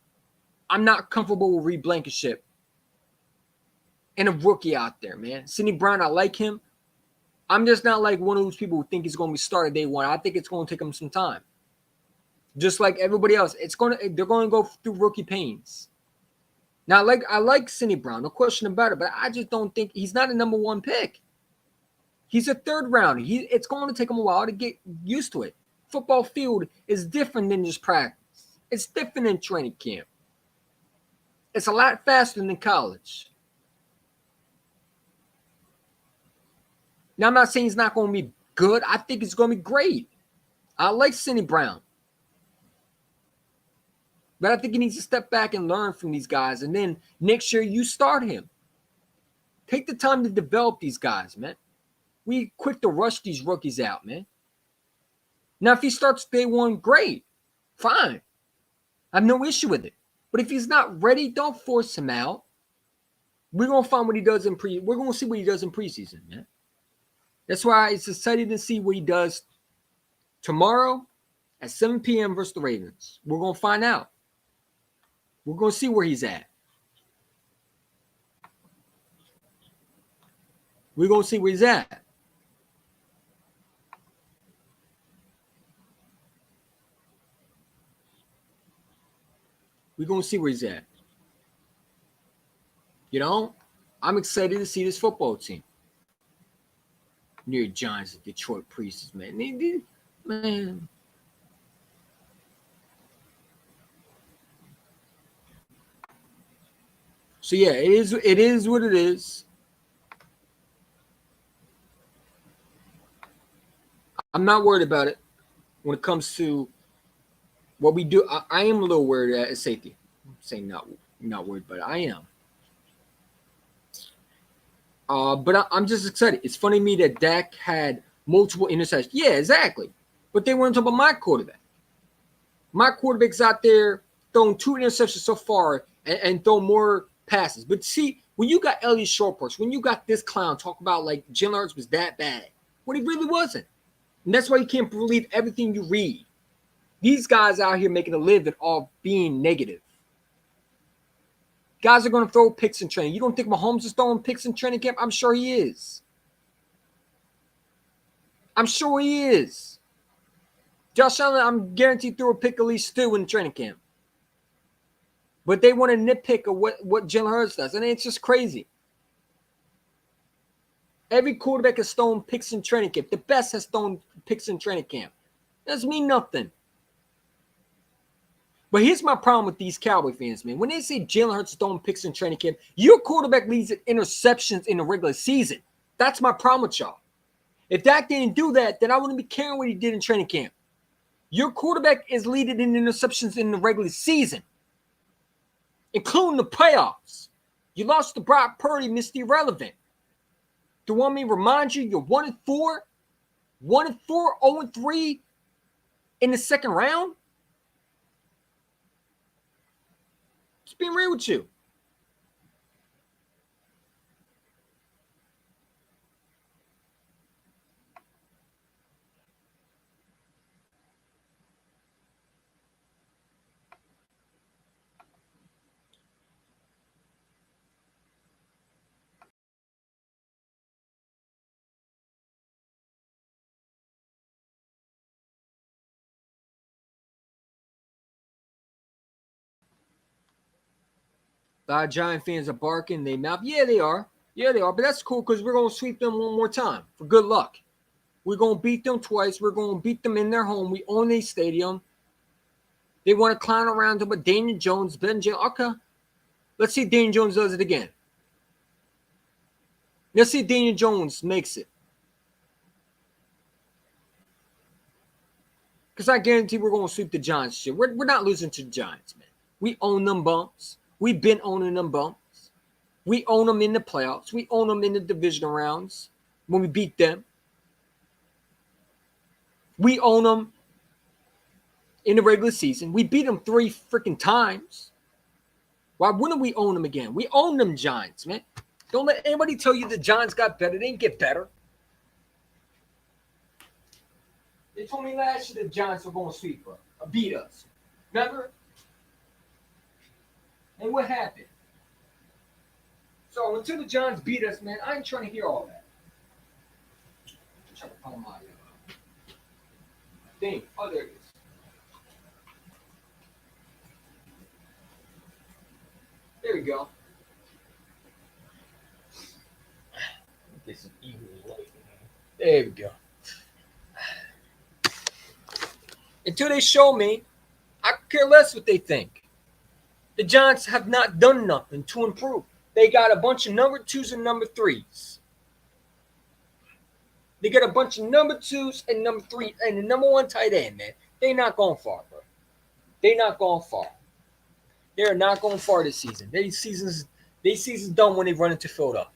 I'm not comfortable with Reed Blankenship and a rookie out there, man. Sidney Brown, I like him. I'm just not like one of those people who think he's going to be started day one. I think it's going to take him some time. Just like everybody else, they're going to go through rookie pains. Now, I like Sidney Brown, no question about it, but I just don't think he's not a number one pick. He's a third rounder. It's going to take him a while to get used to it. Football field is different than just practice. It's different than training camp. It's a lot faster than college. Now, I'm not saying he's not going to be good. I think it's going to be great. I like Sidney Brown. But I think he needs to step back and learn from these guys. And then next year, you start him. Take the time to develop these guys, man. We quick to rush these rookies out, man. Now, if he starts day one, great. Fine. I have no issue with it. But if he's not ready, don't force him out. We're going to find what he does we're going to see what he does in preseason, man. That's why it's exciting to see what he does tomorrow at 7 p.m. versus the Ravens. We're going to find out. We're going to see where he's at. We're going to see where he's at. We're going to see where he's at. I'm excited to see this football team. New York Giants and Detroit Pistons, man. Man. So, yeah, it is what it is. I'm not worried about it when it comes to what we do. I am a little worried at safety. I'm saying not worried, but I am. But I'm just excited. It's funny to me that Dak had multiple interceptions. Yeah, exactly. But they weren't talking about my quarterback. My quarterback's out there throwing 2 interceptions so far and throw more passes. But see, when you got Elliot Shortburst, when you got this clown talk about like Jalen Hurts was that bad, when he really wasn't. And that's why you can't believe everything you read. These guys out here making a living off being negative. Guys are going to throw picks in training. You don't think Mahomes is throwing picks in training camp? I'm sure he is. I'm sure he is. Josh Allen, I'm guaranteed threw a pick at least 2 in training camp. But they want to nitpick of what Jalen Hurts does. And it's just crazy. Every quarterback has thrown picks in training camp. The best has thrown picks in training camp. Doesn't mean nothing. But here's my problem with these Cowboy fans, man. When they say Jalen Hurts is throwing picks in training camp, your quarterback leads in interceptions in the regular season. That's my problem with y'all. If Dak didn't do that, then I wouldn't be caring what he did in training camp. Your quarterback is leading in interceptions in the regular season, including the playoffs. You lost to Brock Purdy, Mr. Irrelevant. Do you want me to remind you you're 1-4? 1-4, 0-3 in the second round? Just being real with you. A lot of Giant fans are barking they mouth. Yeah, they are. Yeah, they are. But that's cool because we're going to sweep them one more time for good luck. We're going to beat them twice. We're going to beat them in their home. We own their stadium. They want to clown around them with Daniel Jones, Ben Jones. Okay. Let's see if Daniel Jones does it again. Let's see if Daniel Jones makes it. Because I guarantee we're going to sweep the Giants shit. We're not losing to the Giants, man. We own them bumps. We've been owning them bumps. We own them in the playoffs. We own them in the divisional rounds when we beat them. We own them in the regular season. We beat them 3 freaking times. Why wouldn't we own them again? We own them Giants, man. Don't let anybody tell you the Giants got better. They didn't get better. They told me last year the Giants were going to sweep us, beat us. Remember? And what happened? So until the Giants beat us, man, I ain't trying to hear all that. I'm trying to find my thing. Oh, there it is. There we go. Get some evil light. There we go. Until they show me, I could care less what they think. The Giants have not done nothing to improve. They got a bunch of number 2s and number 3s. They got a bunch of number 2s and number 3 and the number 1 tight end, man. They not going far, bro. They not going far. They're not going far this season. Their season's done when they run into Philadelphia.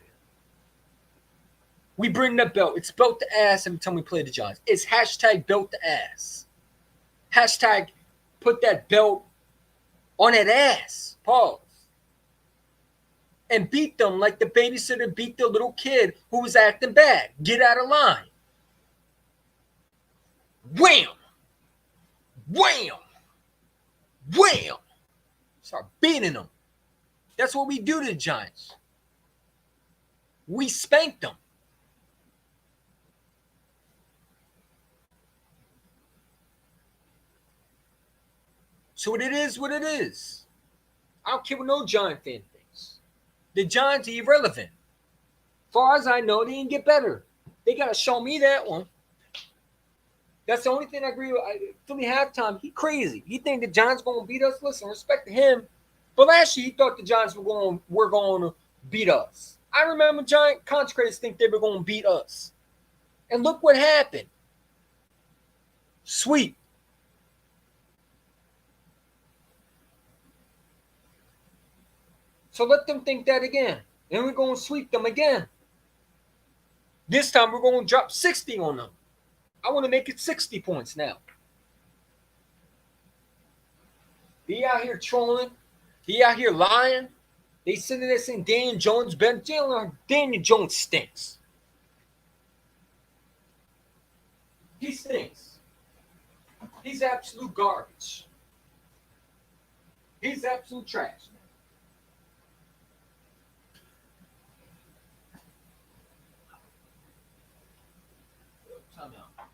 We bring the belt. It's belt to ass every time we play the Giants. It's hashtag belt to ass. Hashtag put that belt on that ass. Pause. And beat them like the babysitter beat the little kid who was acting bad. Get out of line. Wham! Wham! Wham! Start beating them. That's what we do to the Giants. We spank them. So it is what it is. I don't care what no Giant fan thinks. The Giants are irrelevant. As far as I know, they didn't get better. They got to show me that one. That's the only thing I agree with. Philly halftime, he crazy. He think the Giants going to beat us? Listen, respect to him. But last year, he thought the Giants were going to beat us. I remember Giant consecrators think they were going to beat us. And look what happened. Sweep. So let them think that again. Then we're going to sweep them again. This time we're going to drop 60 on them. I want to make it 60 points now. They out here trolling. They out here lying. They sitting there saying Daniel Jones, Daniel Jones stinks. He stinks. He's absolute garbage. He's absolute trash. Time out.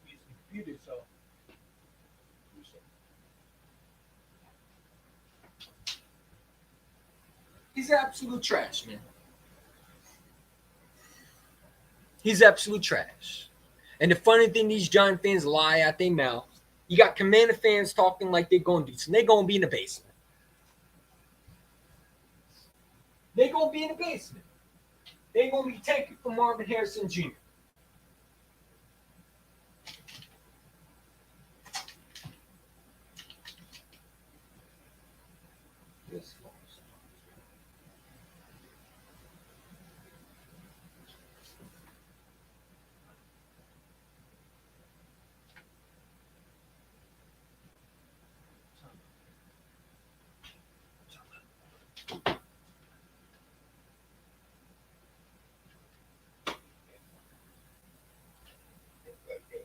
He's computer, so. He's absolute trash, man. He's absolute trash. And the funny thing, these Giant fans lie out their mouth. You got Commander fans talking like they're going to do something. They're going to be in the basement. They're going to be in the basement. They're going to be taking from Marvin Harrison Jr.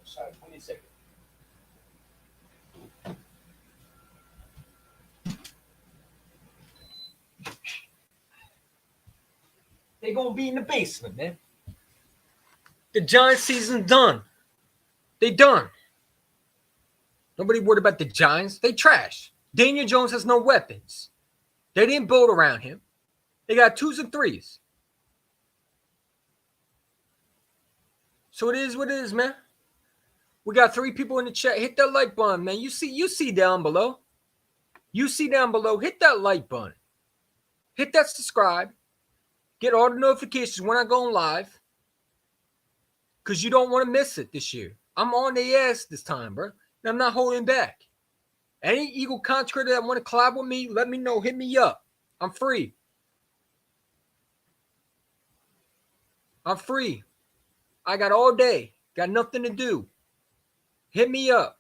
Sorry, 20 seconds. They're going to be in the basement, man. The Giants season's done. They done. Nobody worried about the Giants. They trash. Daniel Jones has no weapons. They didn't build around him. They got 2s and 3s. So it is what it is, man. We got 3 people in the chat. Hit that like button, man. You see down below. You see down below. Hit that like button. Hit that subscribe. Get all the notifications when I go live. Because you don't want to miss it this year. I'm on their ass this time, bro. And I'm not holding back. Any Eagle contractor that want to collab with me, let me know. Hit me up. I'm free. I'm free. I got all day. Got nothing to do. Hit me up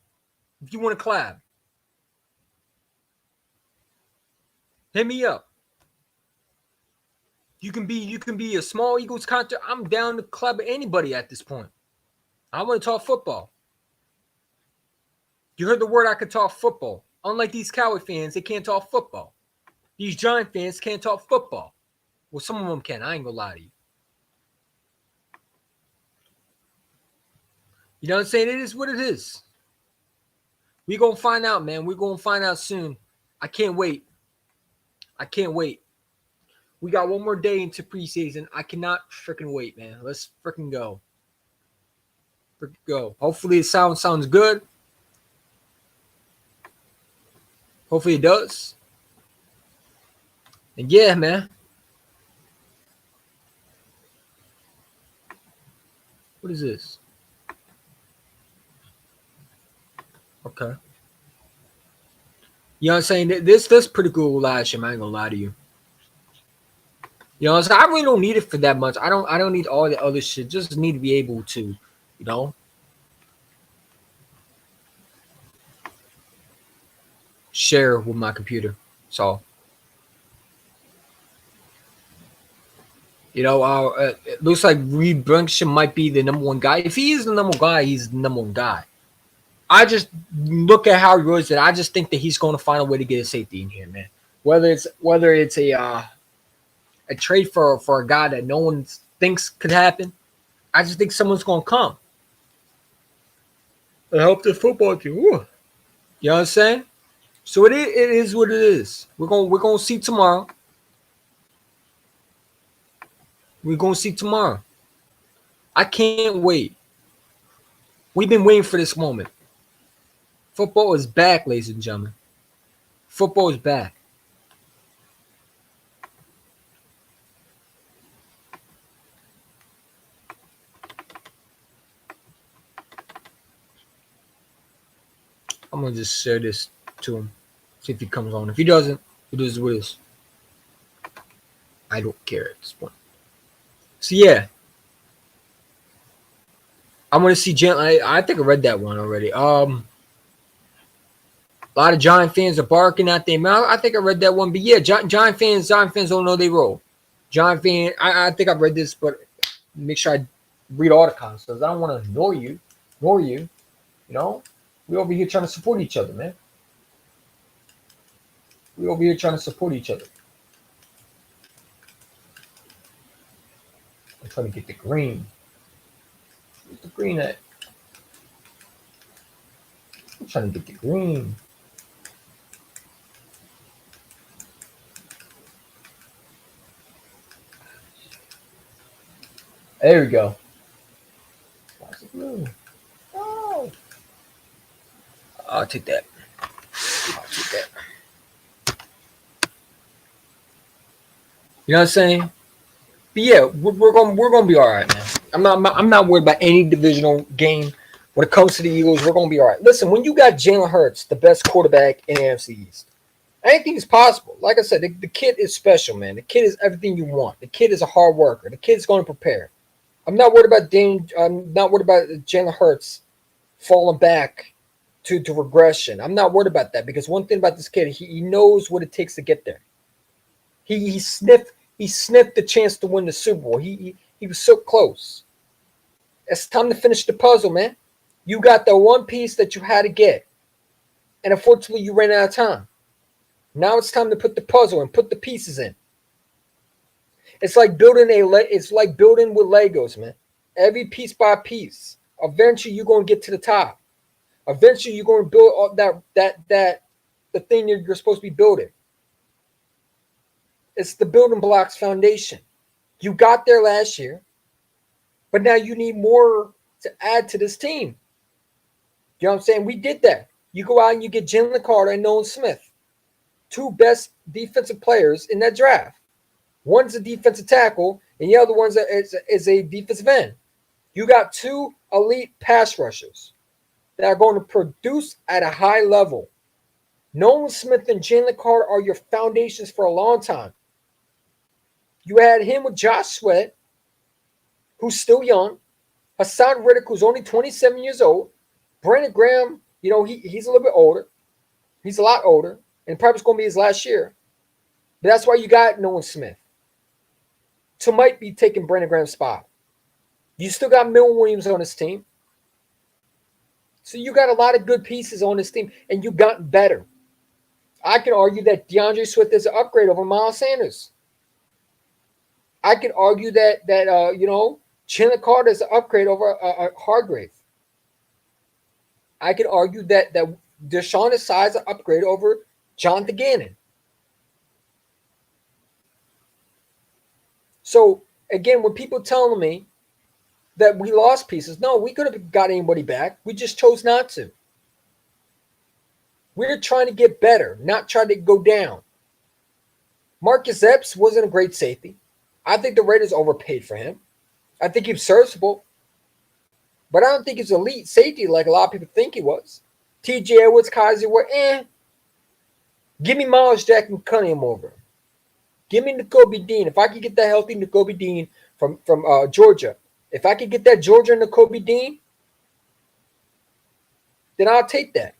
if you want to collab. Hit me up. You can be a small Eagles contractor. I'm down to collab with anybody at this point. I want to talk football. You heard the word I could talk football. Unlike these Cowboy fans, they can't talk football. These Giant fans can't talk football. Well, some of them can. I ain't gonna lie to you. You know what I'm saying? It is what it is. We're going to find out, man. We're going to find out soon. I can't wait. I can't wait. We got one more day into preseason. I cannot freaking wait, man. Let's freaking go. Freaking go. Hopefully the sound sounds good. Hopefully it does. And yeah, man. What is this? Okay. You know what I'm saying? This pretty cool live stream. I ain't gonna lie to you. You know what I'm saying? I really don't need it for that much. I don't need all the other shit. Just need to be able to, you know, share with my computer. So, you know, it looks like Reed Brunson might be the number one guy. If he is the number one guy, he's the number one guy. I just look at how he runs it. I just think that he's going to find a way to get a safety in here, man. Whether it's a trade for a guy that no one thinks could happen, I just think someone's going to come and help the football team. Ooh. You know what I'm saying? So it is what it is. We're gonna see tomorrow. We're gonna see tomorrow. I can't wait. We've been waiting for this moment. Football is back, ladies and gentlemen. Football is back. I'm gonna just share this to him. See if he comes on. If he doesn't, it is what it is. I don't care at this point. So yeah. I'm gonna see I think I read that one already. A lot of Giant fans are barking at their mouth. I think I read that one, but yeah, Giant fans don't know they roll. Giant fan, I think I've read this, but make sure I read all the comments because I don't want to ignore you. You know, we over here trying to support each other, man. We over here trying to support each other. I'm trying to get the green. Where's the green at? I'm trying to get the green. There we go. Why is it blue? Oh. I'll take that. You know what I'm saying? But yeah, we're gonna be all right, man. I'm not worried about any divisional game when it comes to the Eagles. We're gonna be all right. Listen, when you got Jalen Hurts, the best quarterback in the AFC East, anything is possible. Like I said, the kid is special, man. The kid is everything you want. The kid is a hard worker. The kid is going to prepare. I'm not worried about Jalen Hurts falling back to regression. I'm not worried about that because one thing about this kid, he knows what it takes to get there. He sniffed the chance to win the Super Bowl. He was so close. It's time to finish the puzzle, man. You got the one piece that you had to get, and unfortunately, you ran out of time. Now it's time to put the puzzle and put the pieces in. It's like building with Legos, man. Every piece by piece. Eventually, you're going to get to the top. Eventually, you're going to build up that the thing you're supposed to be building. It's the building blocks foundation. You got there last year, but now you need more to add to this team. You know what I'm saying? We did that. You go out and you get Jalen Carter and Nolan Smith, two best defensive players in that draft. One's a defensive tackle, and the other one's is a defensive end. You got two elite pass rushers that are going to produce at a high level. Nolan Smith and Jalen Carter are your foundations for a long time. You add him with Josh Sweat, who's still young, Hassan Riddick, who's only 27 years old, Brandon Graham, he's a little bit older. He's a lot older, and probably it's going to be his last year. But that's why you got Nolan Smith. To might be taking Brandon Graham's spot. You still got Milton Williams on this team. So you got a lot of good pieces on this team, and you've gotten better. I can argue that DeAndre Swift is an upgrade over Miles Sanders. I can argue that Jalen Carter is an upgrade over Hargrave. I can argue that Deshaun Desai is an upgrade over Jonathan Gannon. So, again, when people telling me that we lost pieces, no, we could have got anybody back. We just chose not to. We're trying to get better, not trying to go down. Marcus Epps wasn't a great safety. I think the Raiders overpaid for him. I think he was serviceable. But I don't think he's elite safety like a lot of people think he was. T.J. Edwards, Kaiser were Give me Miles Jack and Cunningham over him. Give me Nakobe Dean. If I could get that healthy Nakobe Dean from Georgia, if I could get that Georgia Nakobe Dean, then I'll take that.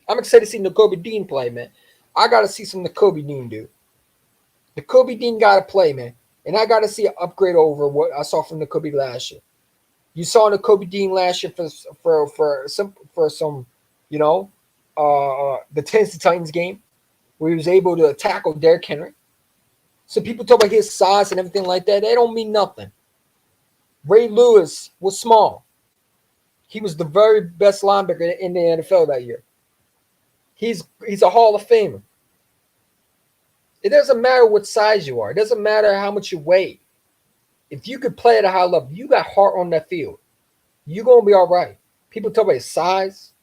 I'm excited to see Nakobe Dean play, man. I got to see some Nakobe Dean do. Nakobe Dean got to play, man. And I got to see an upgrade over what I saw from Nakobe last year. You saw Nakobe Dean last year for some the Tennessee Titans game where he was able to tackle Derrick Henry. So people talk about his size and everything like that. They don't mean nothing. Ray Lewis was small. He was the very best linebacker in the NFL that year. He's a Hall of Famer. It doesn't matter what size you are. It doesn't matter how much you weigh. If you could play at a high level, you got heart on that field. You're going to be all right. People talk about his size.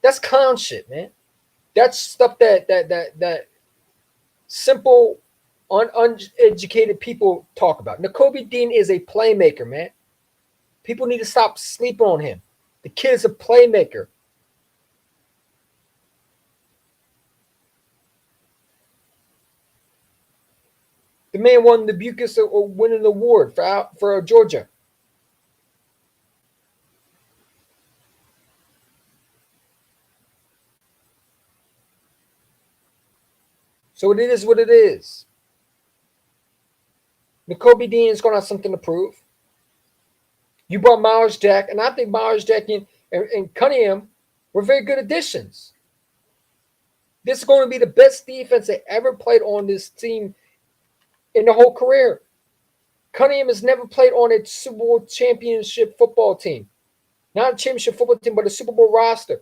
That's clown shit, man. That's stuff that simple, uneducated people talk about. Nakobe Dean is a playmaker, man. People need to stop sleeping on him. The kid is a playmaker. The man won the Bukis winning award for Georgia. So it is what it is. Nakobe Dean is going to have something to prove. You brought Miles Jack, and I think Miles Jack and Cunningham were very good additions. This is going to be the best defense they ever played on this team in the whole career. Cunningham has never played on a Super Bowl championship football team. Not a championship football team, but a Super Bowl roster.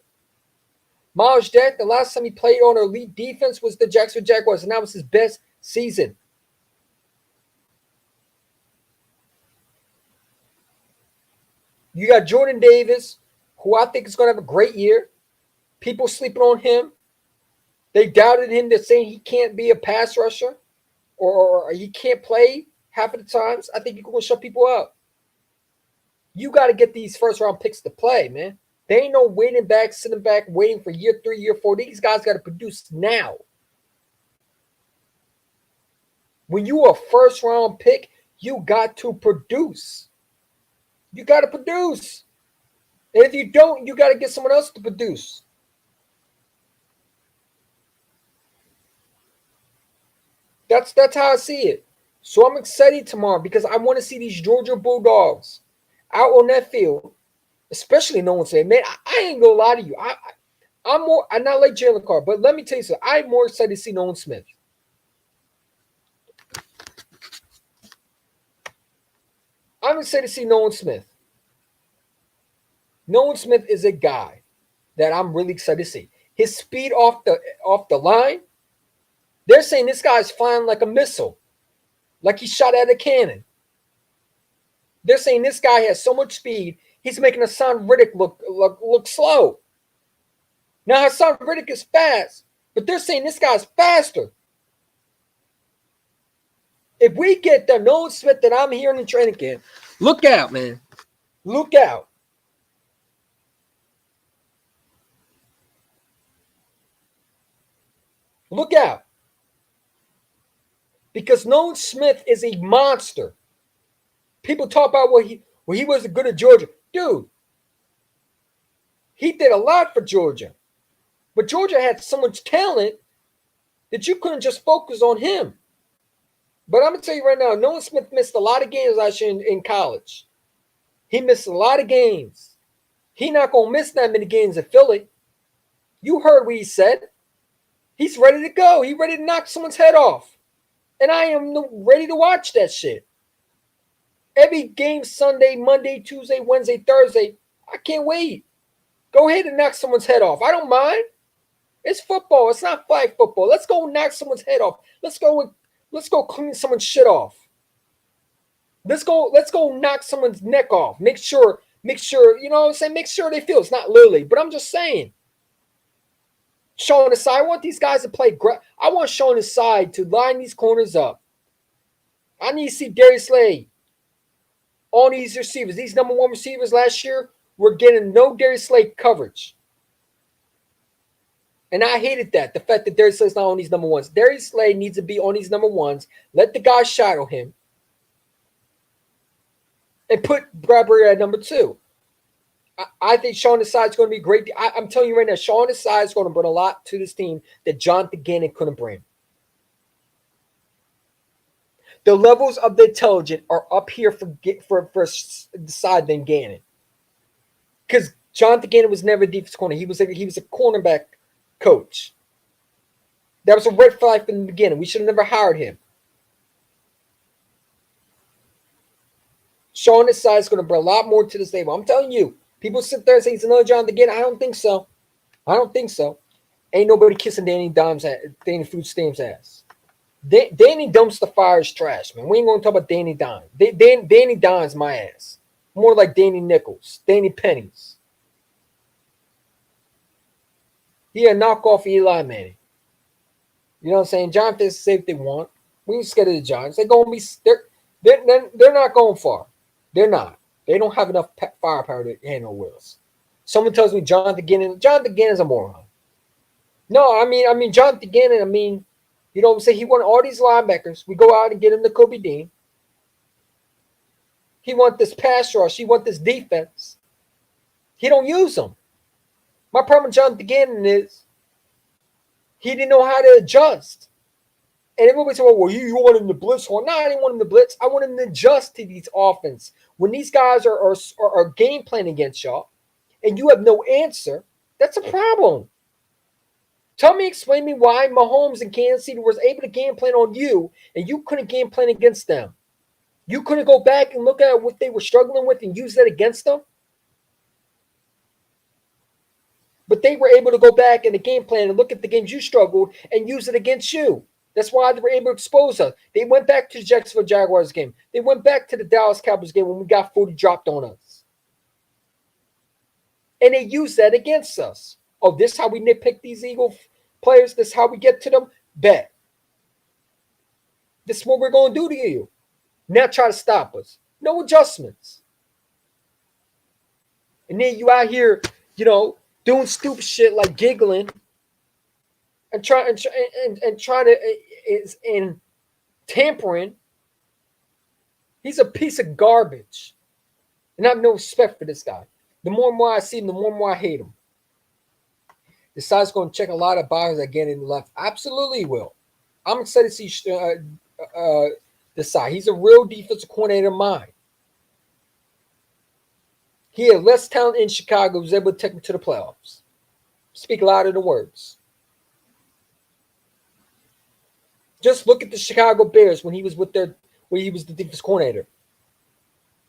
Miles Jack, the last time he played on elite defense was the Jacksonville Jaguars, and that was his best season. You got Jordan Davis, who I think is going to have a great year. People sleeping on him. They doubted him. They're saying he can't be a pass rusher or he can't play half of the times. I think he's going to shut people up. You got to get these first-round picks to play, man. They ain't no sitting back, waiting for year 3, year 4. These guys got to produce now. When you are a first-round pick, you got to produce. You got to produce. And if you don't, you got to get someone else to produce. That's how I see it. So I'm excited tomorrow because I want to see these Georgia Bulldogs out on that field, especially no one saying, man, I ain't going to lie to you. I'm not like Jalen Carter, but let me tell you something. I'm more excited to see Nolan Smith. I'm excited to see Nolan Smith. Nolan Smith is a guy that I'm really excited to see. His speed off the line. They're saying this guy's flying like a missile, like he shot at a cannon. They're saying this guy has so much speed, he's making Hassan Riddick look slow. Now Hassan Riddick is fast, but they're saying this guy's faster. If we get the Nolan Smith that I'm hearing in training camp, look out, man. Look out. Look out. Because Nolan Smith is a monster. People talk about what he was good at Georgia. Dude, he did a lot for Georgia. But Georgia had so much talent that you couldn't just focus on him. But I'm going to tell you right now, Nolan Smith missed a lot of games last year in college. He missed a lot of games. He's not going to miss that many games at Philly. You heard what he said. He's ready to go. He's ready to knock someone's head off. And I am ready to watch that shit. Every game, Sunday, Monday, Tuesday, Wednesday, Thursday, I can't wait. Go ahead and knock someone's head off. I don't mind. It's football. It's not flag football. Let's go knock someone's head off. Let's go clean someone's shit off. Let's go knock someone's neck off. Make sure, you know what I'm saying? Make sure they feel. It's not literally, but I'm just saying. Showing the side. I want these guys to play. I want showing the side to line these corners up. I need to see Darius Slay on these receivers. These number one receivers last year were getting no Darius Slay coverage. And I hated that. The fact that Darius Slay's not on these number ones. Darius Slay needs to be on these number ones. Let the guy shadow him. And put Bradbury at number two. I think Sean Desai is going to be great. I'm telling you right now, Sean Desai is going to bring a lot to this team that Jonathan Gannon couldn't bring. The levels of the intelligence are up here for Desai than Gannon. Because Jonathan Gannon was never a defense corner. He was a cornerback coach. That was a red flag from the beginning. We should have never hired him. Sean Desai is going to bring a lot more to this table. I'm telling you. People sit there and say he's another Jonathan Gannon. I don't think so. Ain't nobody kissing Danny Food Stamps' ass. Danny Dumpster Fire is trash, man. We ain't going to talk about Danny Dime. Danny Dime's my ass. More like Danny Nichols, Danny Pennies. He a knockoff Eli Manning. You know what I'm saying? Giants fans say what they want. We ain't scared of the Giants. They're not going far. They're not. They don't have enough firepower to handle Willis. Someone tells me Jonathan Gannon's a moron. No, I mean Jonathan Gannon, you know what I'm saying? He won all these linebackers. We go out and get him to Kobe Dean. He want this pass rush. He want this defense. He don't use them. My problem with Jonathan Gannon is he didn't know how to adjust. And everybody said, well, you want him to blitz. Well, no, I didn't want him to blitz. I want him to adjust to these offense. When these guys are game planning against y'all and you have no answer, that's a problem. Explain me why Mahomes and Kansas City was able to game plan on you and you couldn't game plan against them. You couldn't go back and look at what they were struggling with and use that against them. But they were able to go back in the game plan and look at the games you struggled and use it against you. That's why they were able to expose us. They went back to the Jacksonville Jaguars game. They went back to the Dallas Cowboys game when we got 40 dropped on us. And they used that against us. Oh, this is how we nitpick these Eagle players? This is how we get to them? Bet. This is what we're going to do to you. Now try to stop us. No adjustments. And then you out here, doing stupid shit like giggling and trying to tampering. He's a piece of garbage. And I have no respect for this guy. The more and more I see him, the more and more I hate him. Desai's going to check a lot of boxes again in the left. Absolutely will. I'm excited to see Desai. He's a real defensive coordinator of mine. He had less talent in Chicago, was able to take him to the playoffs. Speak louder than words. Just look at the Chicago Bears when he was the defense coordinator.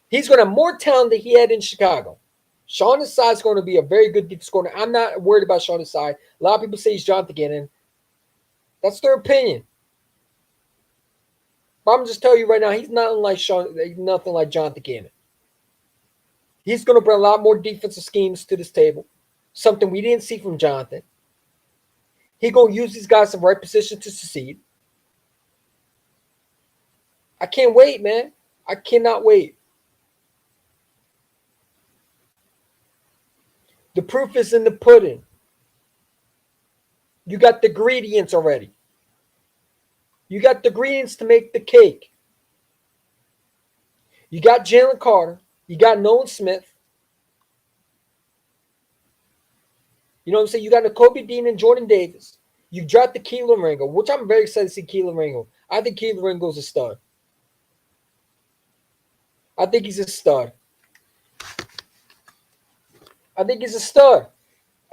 He's going to have more talent than he had in Chicago. Sean Desai is going to be a very good defense corner. I'm not worried about Sean Desai. A lot of people say he's Jonathan Gannon. That's their opinion. But I'm just telling you right now, he's nothing like nothing like Jonathan Gannon. He's going to bring a lot more defensive schemes to this table, something we didn't see from Jonathan. He's going to use these guys in the right position to succeed. I can't wait, man. I cannot wait. The proof is in the pudding. You got the ingredients already. You got the ingredients to make the cake. You got Jalen Carter. You got Nolan Smith. You know what I'm saying? You got Nakobe Dean and Jordan Davis. You dropped the Keelan Ringo, which I'm very excited to see Keelan Ringo. I think Keelan Ringo's a stud. I think he's a stud. I think he's a stud.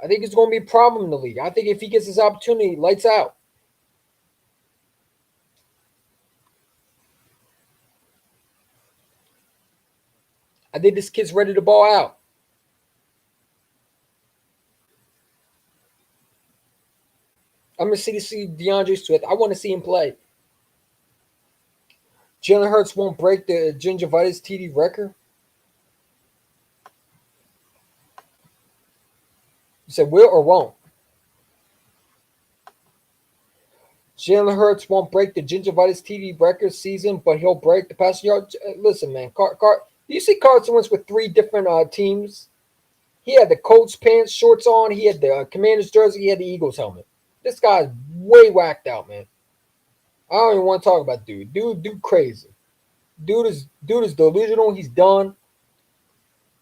I think it's going to be a problem in the league. I think if he gets his opportunity, lights out. I think this kid's ready to ball out. I'm going to see DeAndre Swift. I want to see him play. Jalen Hurts won't break the gingivitis TD record. You said will or won't? Jalen Hurts won't break the gingivitis TD record season, but he'll break the passing yard. Listen, man. You see Carson Wentz with 3 different teams? He had the Colts pants, shorts on. He had the Commanders jersey. He had the Eagles helmet. This guy's way whacked out, man. I don't even want to talk about dude. Dude crazy. Dude is delusional. He's done.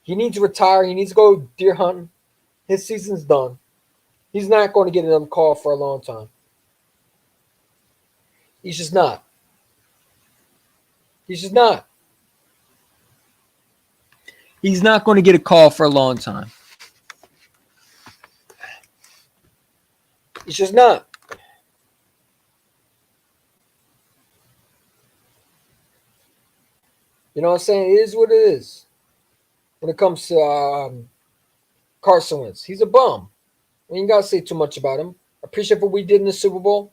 He needs to retire. He needs to go deer hunting. His season's done. He's not going to get another call for a long time. He's just not. He's just not. He's not going to get a call for a long time. He's just not. You know what I'm saying? It is what it is. When it comes to Carson Wentz, he's a bum. We ain't got to say too much about him. Appreciate what we did in the Super Bowl.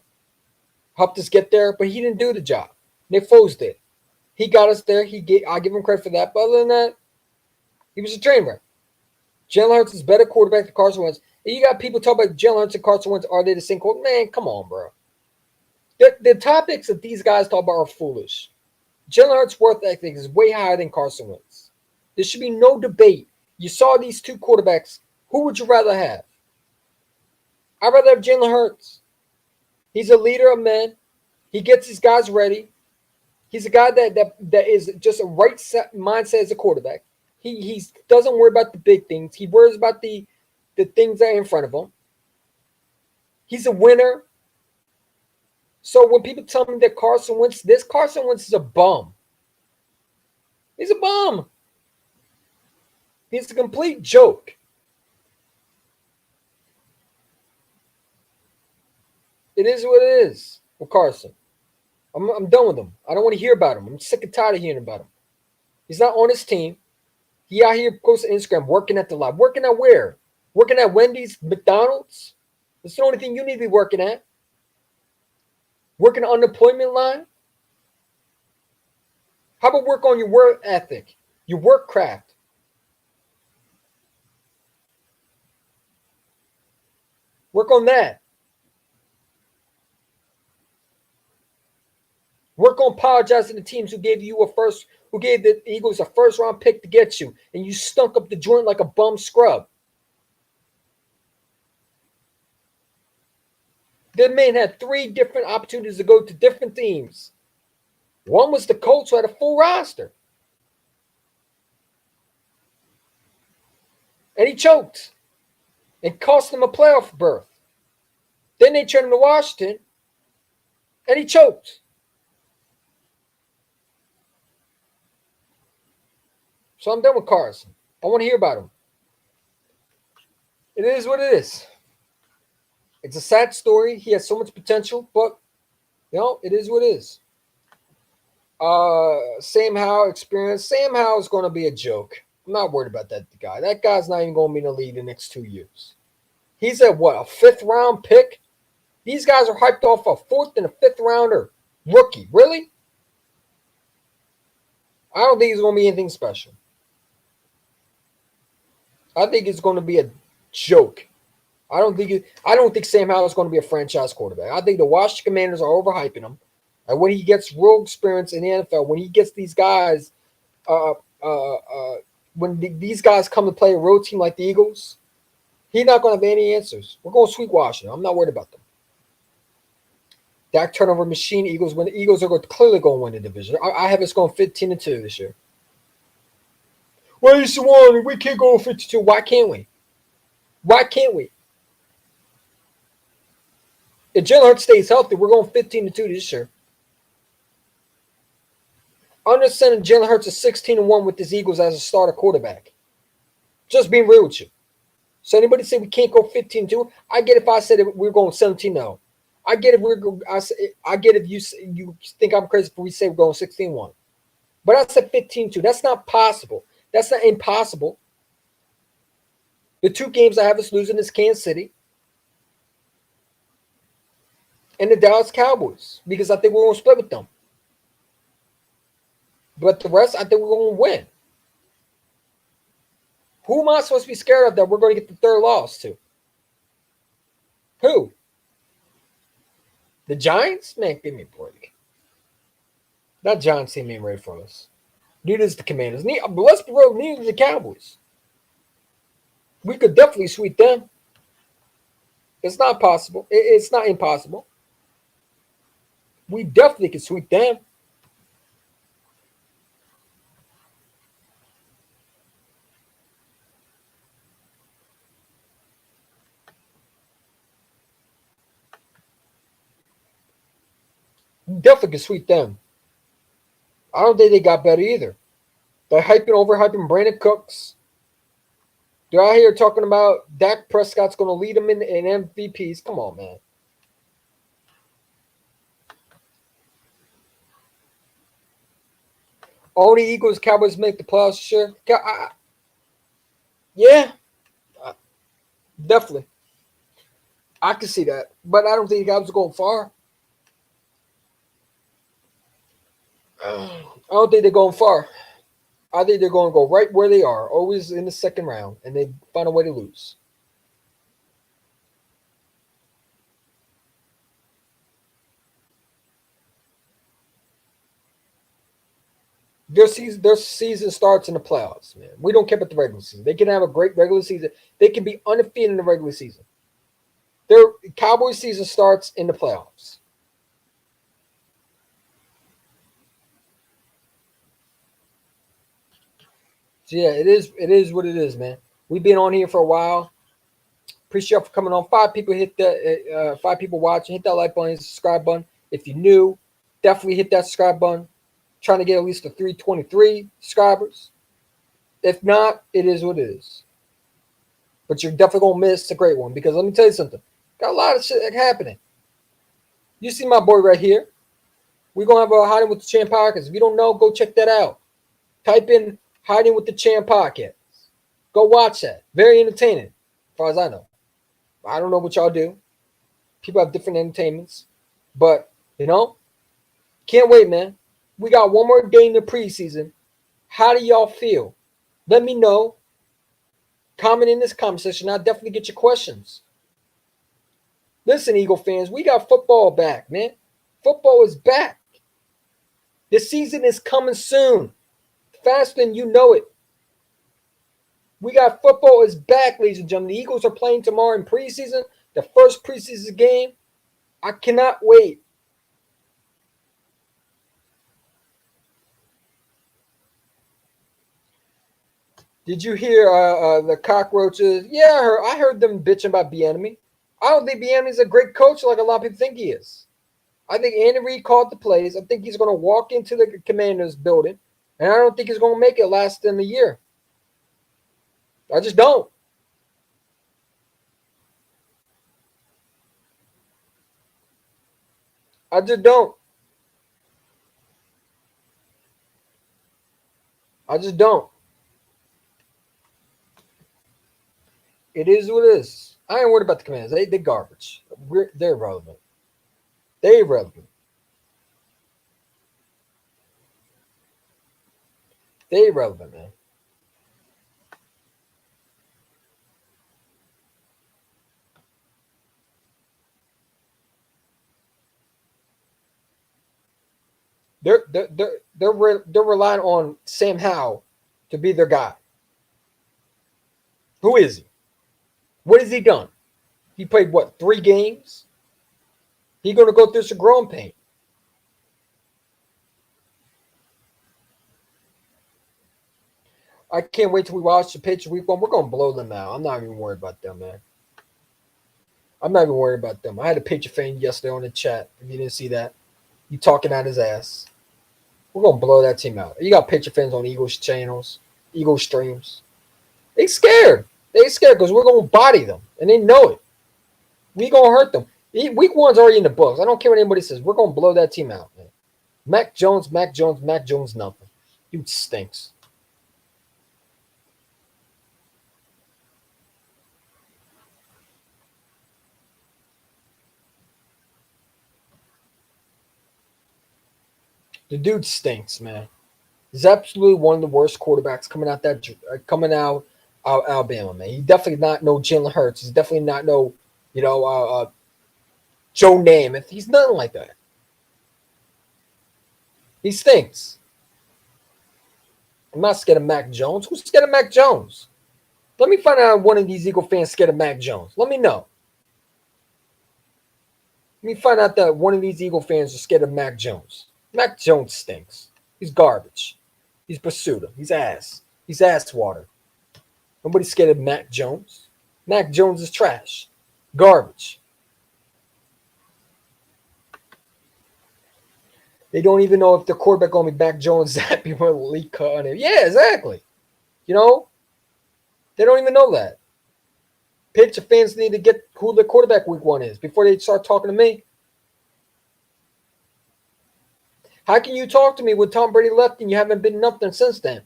Helped us get there, but he didn't do the job. Nick Foles did. He got us there. I give him credit for that. But other than that, he was a train wreck. Jalen Hurts is better quarterback than Carson Wentz. And you got people talking about Jalen Hurts and Carson Wentz. Are they the same quarterback? Man, come on, bro. The topics that these guys talk about are foolish. Jalen Hurts' worth ethic is way higher than Carson Wentz. There should be no debate. You saw these 2 quarterbacks. Who would you rather have? I'd rather have Jalen Hurts. He's a leader of men. He gets his guys ready. He's a guy that is just a right mindset as a quarterback. He doesn't worry about the big things. He worries about the things that are in front of him. He's a winner. So when people tell me that Carson Wentz is a bum. He's a bum. He's a complete joke. It is what it is with Carson. I'm done with him. I don't want to hear about him. I'm sick and tired of hearing about him. He's not on his team. He out here posting Instagram, working at the lab. Working at where? Working at Wendy's, McDonald's? That's the only thing you need to be working at. Working on the unemployment line? How about work on your work ethic, your work craft? Work on that. Work on apologizing to teams who gave the Eagles a first-round pick to get you, and you stunk up the joint like a bum scrub. That man had 3 different opportunities to go to different teams. One was the Colts, who had a full roster. And he choked. And cost him a playoff berth. Then they turned him to Washington, and he choked. So I'm done with Carson. I want to hear about him. It is what it is. It's a sad story. He has so much potential, but, it is what it is. Sam Howell experience. Sam Howell is going to be a joke. I'm not worried about that guy. That guy's not even going to be in the league the next 2 years. He's at what, a 5th-round pick? These guys are hyped off a 4th and a 5th-rounder rookie. Really? I don't think he's going to be anything special. I think it's going to be a joke. I don't think Sam Howell's going to be a franchise quarterback. I think the Washington Commanders are overhyping him. And when he gets real experience in the NFL, when he gets these guys, these guys come to play a road team like the Eagles, he's not going to have any answers. We're going to sweep Washington. I'm not worried about them. Dak turnover machine. Eagles win. The Eagles are clearly going to win the division. I have us going 15-2 this year. Well, you won. We can't go 52. Why can't we? Why can't we? If Jalen Hurts stays healthy, we're going 15-2 this year. Understanding Jalen Hurts is 16-1 with his Eagles as a starter quarterback. Just being real with you. So anybody say we can't go 15-2? I get if I said we're going 17-0. I get if I get if you think I'm crazy if we say we're going 16-1. But I said 15-2. That's not possible. That's not impossible. The 2 games I have us losing is Kansas City and the Dallas Cowboys because I think we're going to split with them. But the rest, I think we're going to win. Who am I supposed to be scared of that we're going to get the 3rd loss to? Who? The Giants? Man, give me a break. That Giants team ain't ready for us. Neither is the Commanders. But let's be real, neither is the Cowboys. We could definitely sweep them. It's not possible. It's not impossible. We definitely can sweep them. We definitely can sweep them. I don't think they got better either. They're overhyping Brandon Cooks. They're out here talking about Dak Prescott's going to lead them in MVPs. Come on, man. Only Eagles, Cowboys make the playoffs this year. Yeah, definitely. I can see that. But I don't think the Cowboys are going far. I don't think they're going far. I think they're going to go right where they are, always in the 2nd round, and they find a way to lose. Their season starts in the playoffs, man. We don't care about the regular season. They can have a great regular season. They can be undefeated in the regular season. Their Cowboys season starts in the playoffs. So yeah, it is what it is, man. We've been on here for a while. Appreciate you for coming on. 5 people hit that. 5 people watching. Hit that like button, subscribe button. If you're new, definitely hit that subscribe button. Trying to get at least a 323 subscribers. If not, it is what it is. But you're definitely gonna miss a great one because let me tell you something. Got a lot of shit happening. You see my boy right here. We're gonna have a Hiding with the Champ podcast. If you don't know, go check that out. Type in Hiding with the Champ podcast. Go watch that. Very entertaining, as far as I know. I don't know what y'all do. People have different entertainments. But, can't wait, man. We got one more game in the preseason. How do y'all feel? Let me know. Comment in this comment section. I'll definitely get your questions. Listen, Eagle fans, we got football back, man. Football is back. The season is coming soon. Faster than you know it. We got football is back, ladies and gentlemen. The Eagles are playing tomorrow in preseason. The first preseason game. I cannot wait. Did you hear the cockroaches? Yeah, I heard them bitching about Bieniemy. I don't think Bieniemy's a great coach like a lot of people think he is. I think Andy Reid called the plays. I think he's going to walk into the Commanders building, and I don't think he's going to make it last in the year. I just don't. I just don't. I just don't. It is what it is. I ain't worried about the Commanders. They garbage. They're irrelevant. They're irrelevant. They're irrelevant, man. They're relying on Sam Howell to be their guy. Who is he? What has he done? He played what, 3 games? He's gonna go through some growing pain. I can't wait till we watch the pitch week 1. We're gonna blow them out. I'm not even worried about them, man. I'm not even worried about them. I had a Patriot fan yesterday on the chat. If you didn't see that, he talking out his ass. We're gonna blow that team out. You got Patriot fans on Eagles channels, Eagles streams. They scared. They scared because we're gonna body them, and they know it. We gonna hurt them. Week 1's already in the books. I don't care what anybody says. We're gonna blow that team out, man. Mac Jones, nothing. Dude stinks. The dude stinks, man. He's absolutely one of the worst quarterbacks coming out Alabama, man. He definitely not no Jalen Hurts. He's definitely not no, Joe Namath. He's nothing like that. He stinks. I'm not scared of Mac Jones. Who's scared of Mac Jones? Let me find out one of these Eagle fans scared of Mac Jones. Let me know. Let me find out that one of these Eagle fans are scared of Mac Jones. Mac Jones stinks. He's garbage. He's pursued. He's ass. He's ass water. Nobody's scared of Mac Jones. Mac Jones is trash. Garbage. They don't even know if the quarterback going to be Mac Jones. That people are leak cut on him. Yeah, exactly. They don't even know that. Pitcher fans need to get who the quarterback week 1 is before they start talking to me. How can you talk to me when Tom Brady left and you haven't been nothing since then?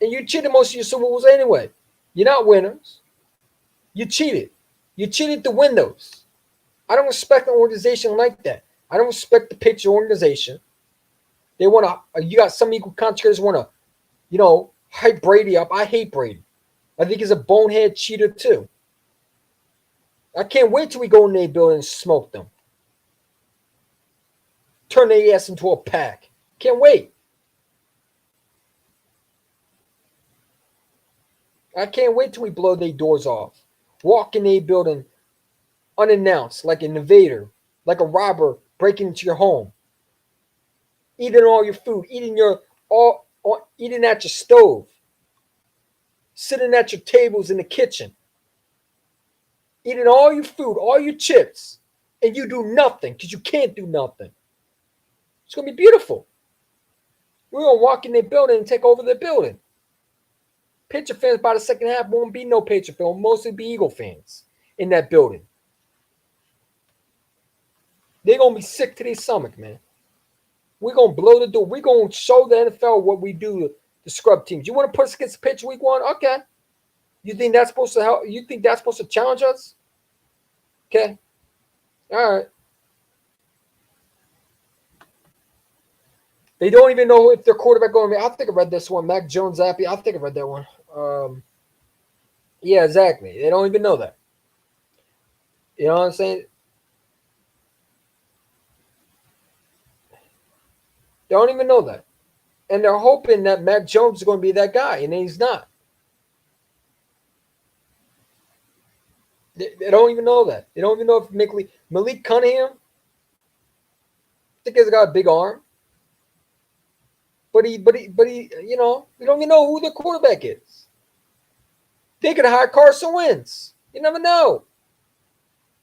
And you cheated most of your Super Bowls anyway. You're not winners. You cheated. You cheated the windows. I don't respect an organization like that. I don't respect the pitcher organization. They want to. You got some equal contractors want to, hype Brady up. I hate Brady. I think he's a bonehead cheater too. I can't wait till we go in their building and smoke them. Turn their ass into a pack. Can't wait. I can't wait till we blow their doors off. Walk in their building unannounced, like an invader, like a robber breaking into your home. Eating all your food, eating at your stove, sitting at your tables in the kitchen, eating all your food, all your chips, and you do nothing because you can't do nothing. It's going to be beautiful. We're going to walk in their building and take over their building. Patriot fans by the second half won't be no Patriot fans. Will mostly be Eagle fans in that building. They're going to be sick to their stomach, man. We're going to blow the door. We're going to show the NFL what we do to scrub teams. You want to put us against the pitch week 1? Okay. You think that's supposed to help? You think that's supposed to challenge us? Okay. All right. They don't even know if their quarterback going to be. I think I read this one. Mac Jones, Zappy. I think I read that one. Yeah, exactly. They don't even know that. You know what I'm saying? They don't even know that. And they're hoping that Mac Jones is going to be that guy, and he's not. They don't even know that. They don't even know if Malik Cunningham, I think he's got a big arm. But he, we don't even know who the quarterback is. They could hire Carson Wentz. You never know.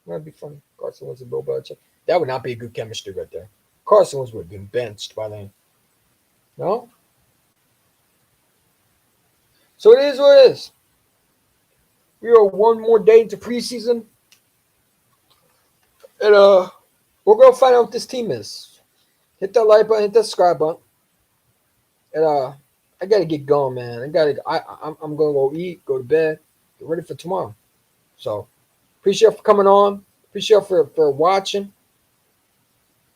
That'd be funny. Carson Wentz and Bill Belichick. That would not be a good chemistry right there. Carson Wentz would have been benched by then. No? So it is what it is. We are one more day into preseason. And we're going to find out what this team is. Hit that like button, hit that subscribe button. And I gotta get going, man. I'm gonna go eat, go to bed, get ready for tomorrow. So appreciate you for coming on. Appreciate you for watching.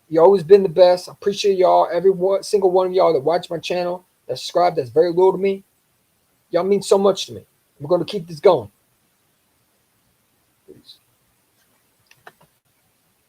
You always been the best. I appreciate y'all, every one, single one of y'all that watch my channel, that subscribe. That's very little to me. Y'all mean so much to me. I'm gonna keep this going.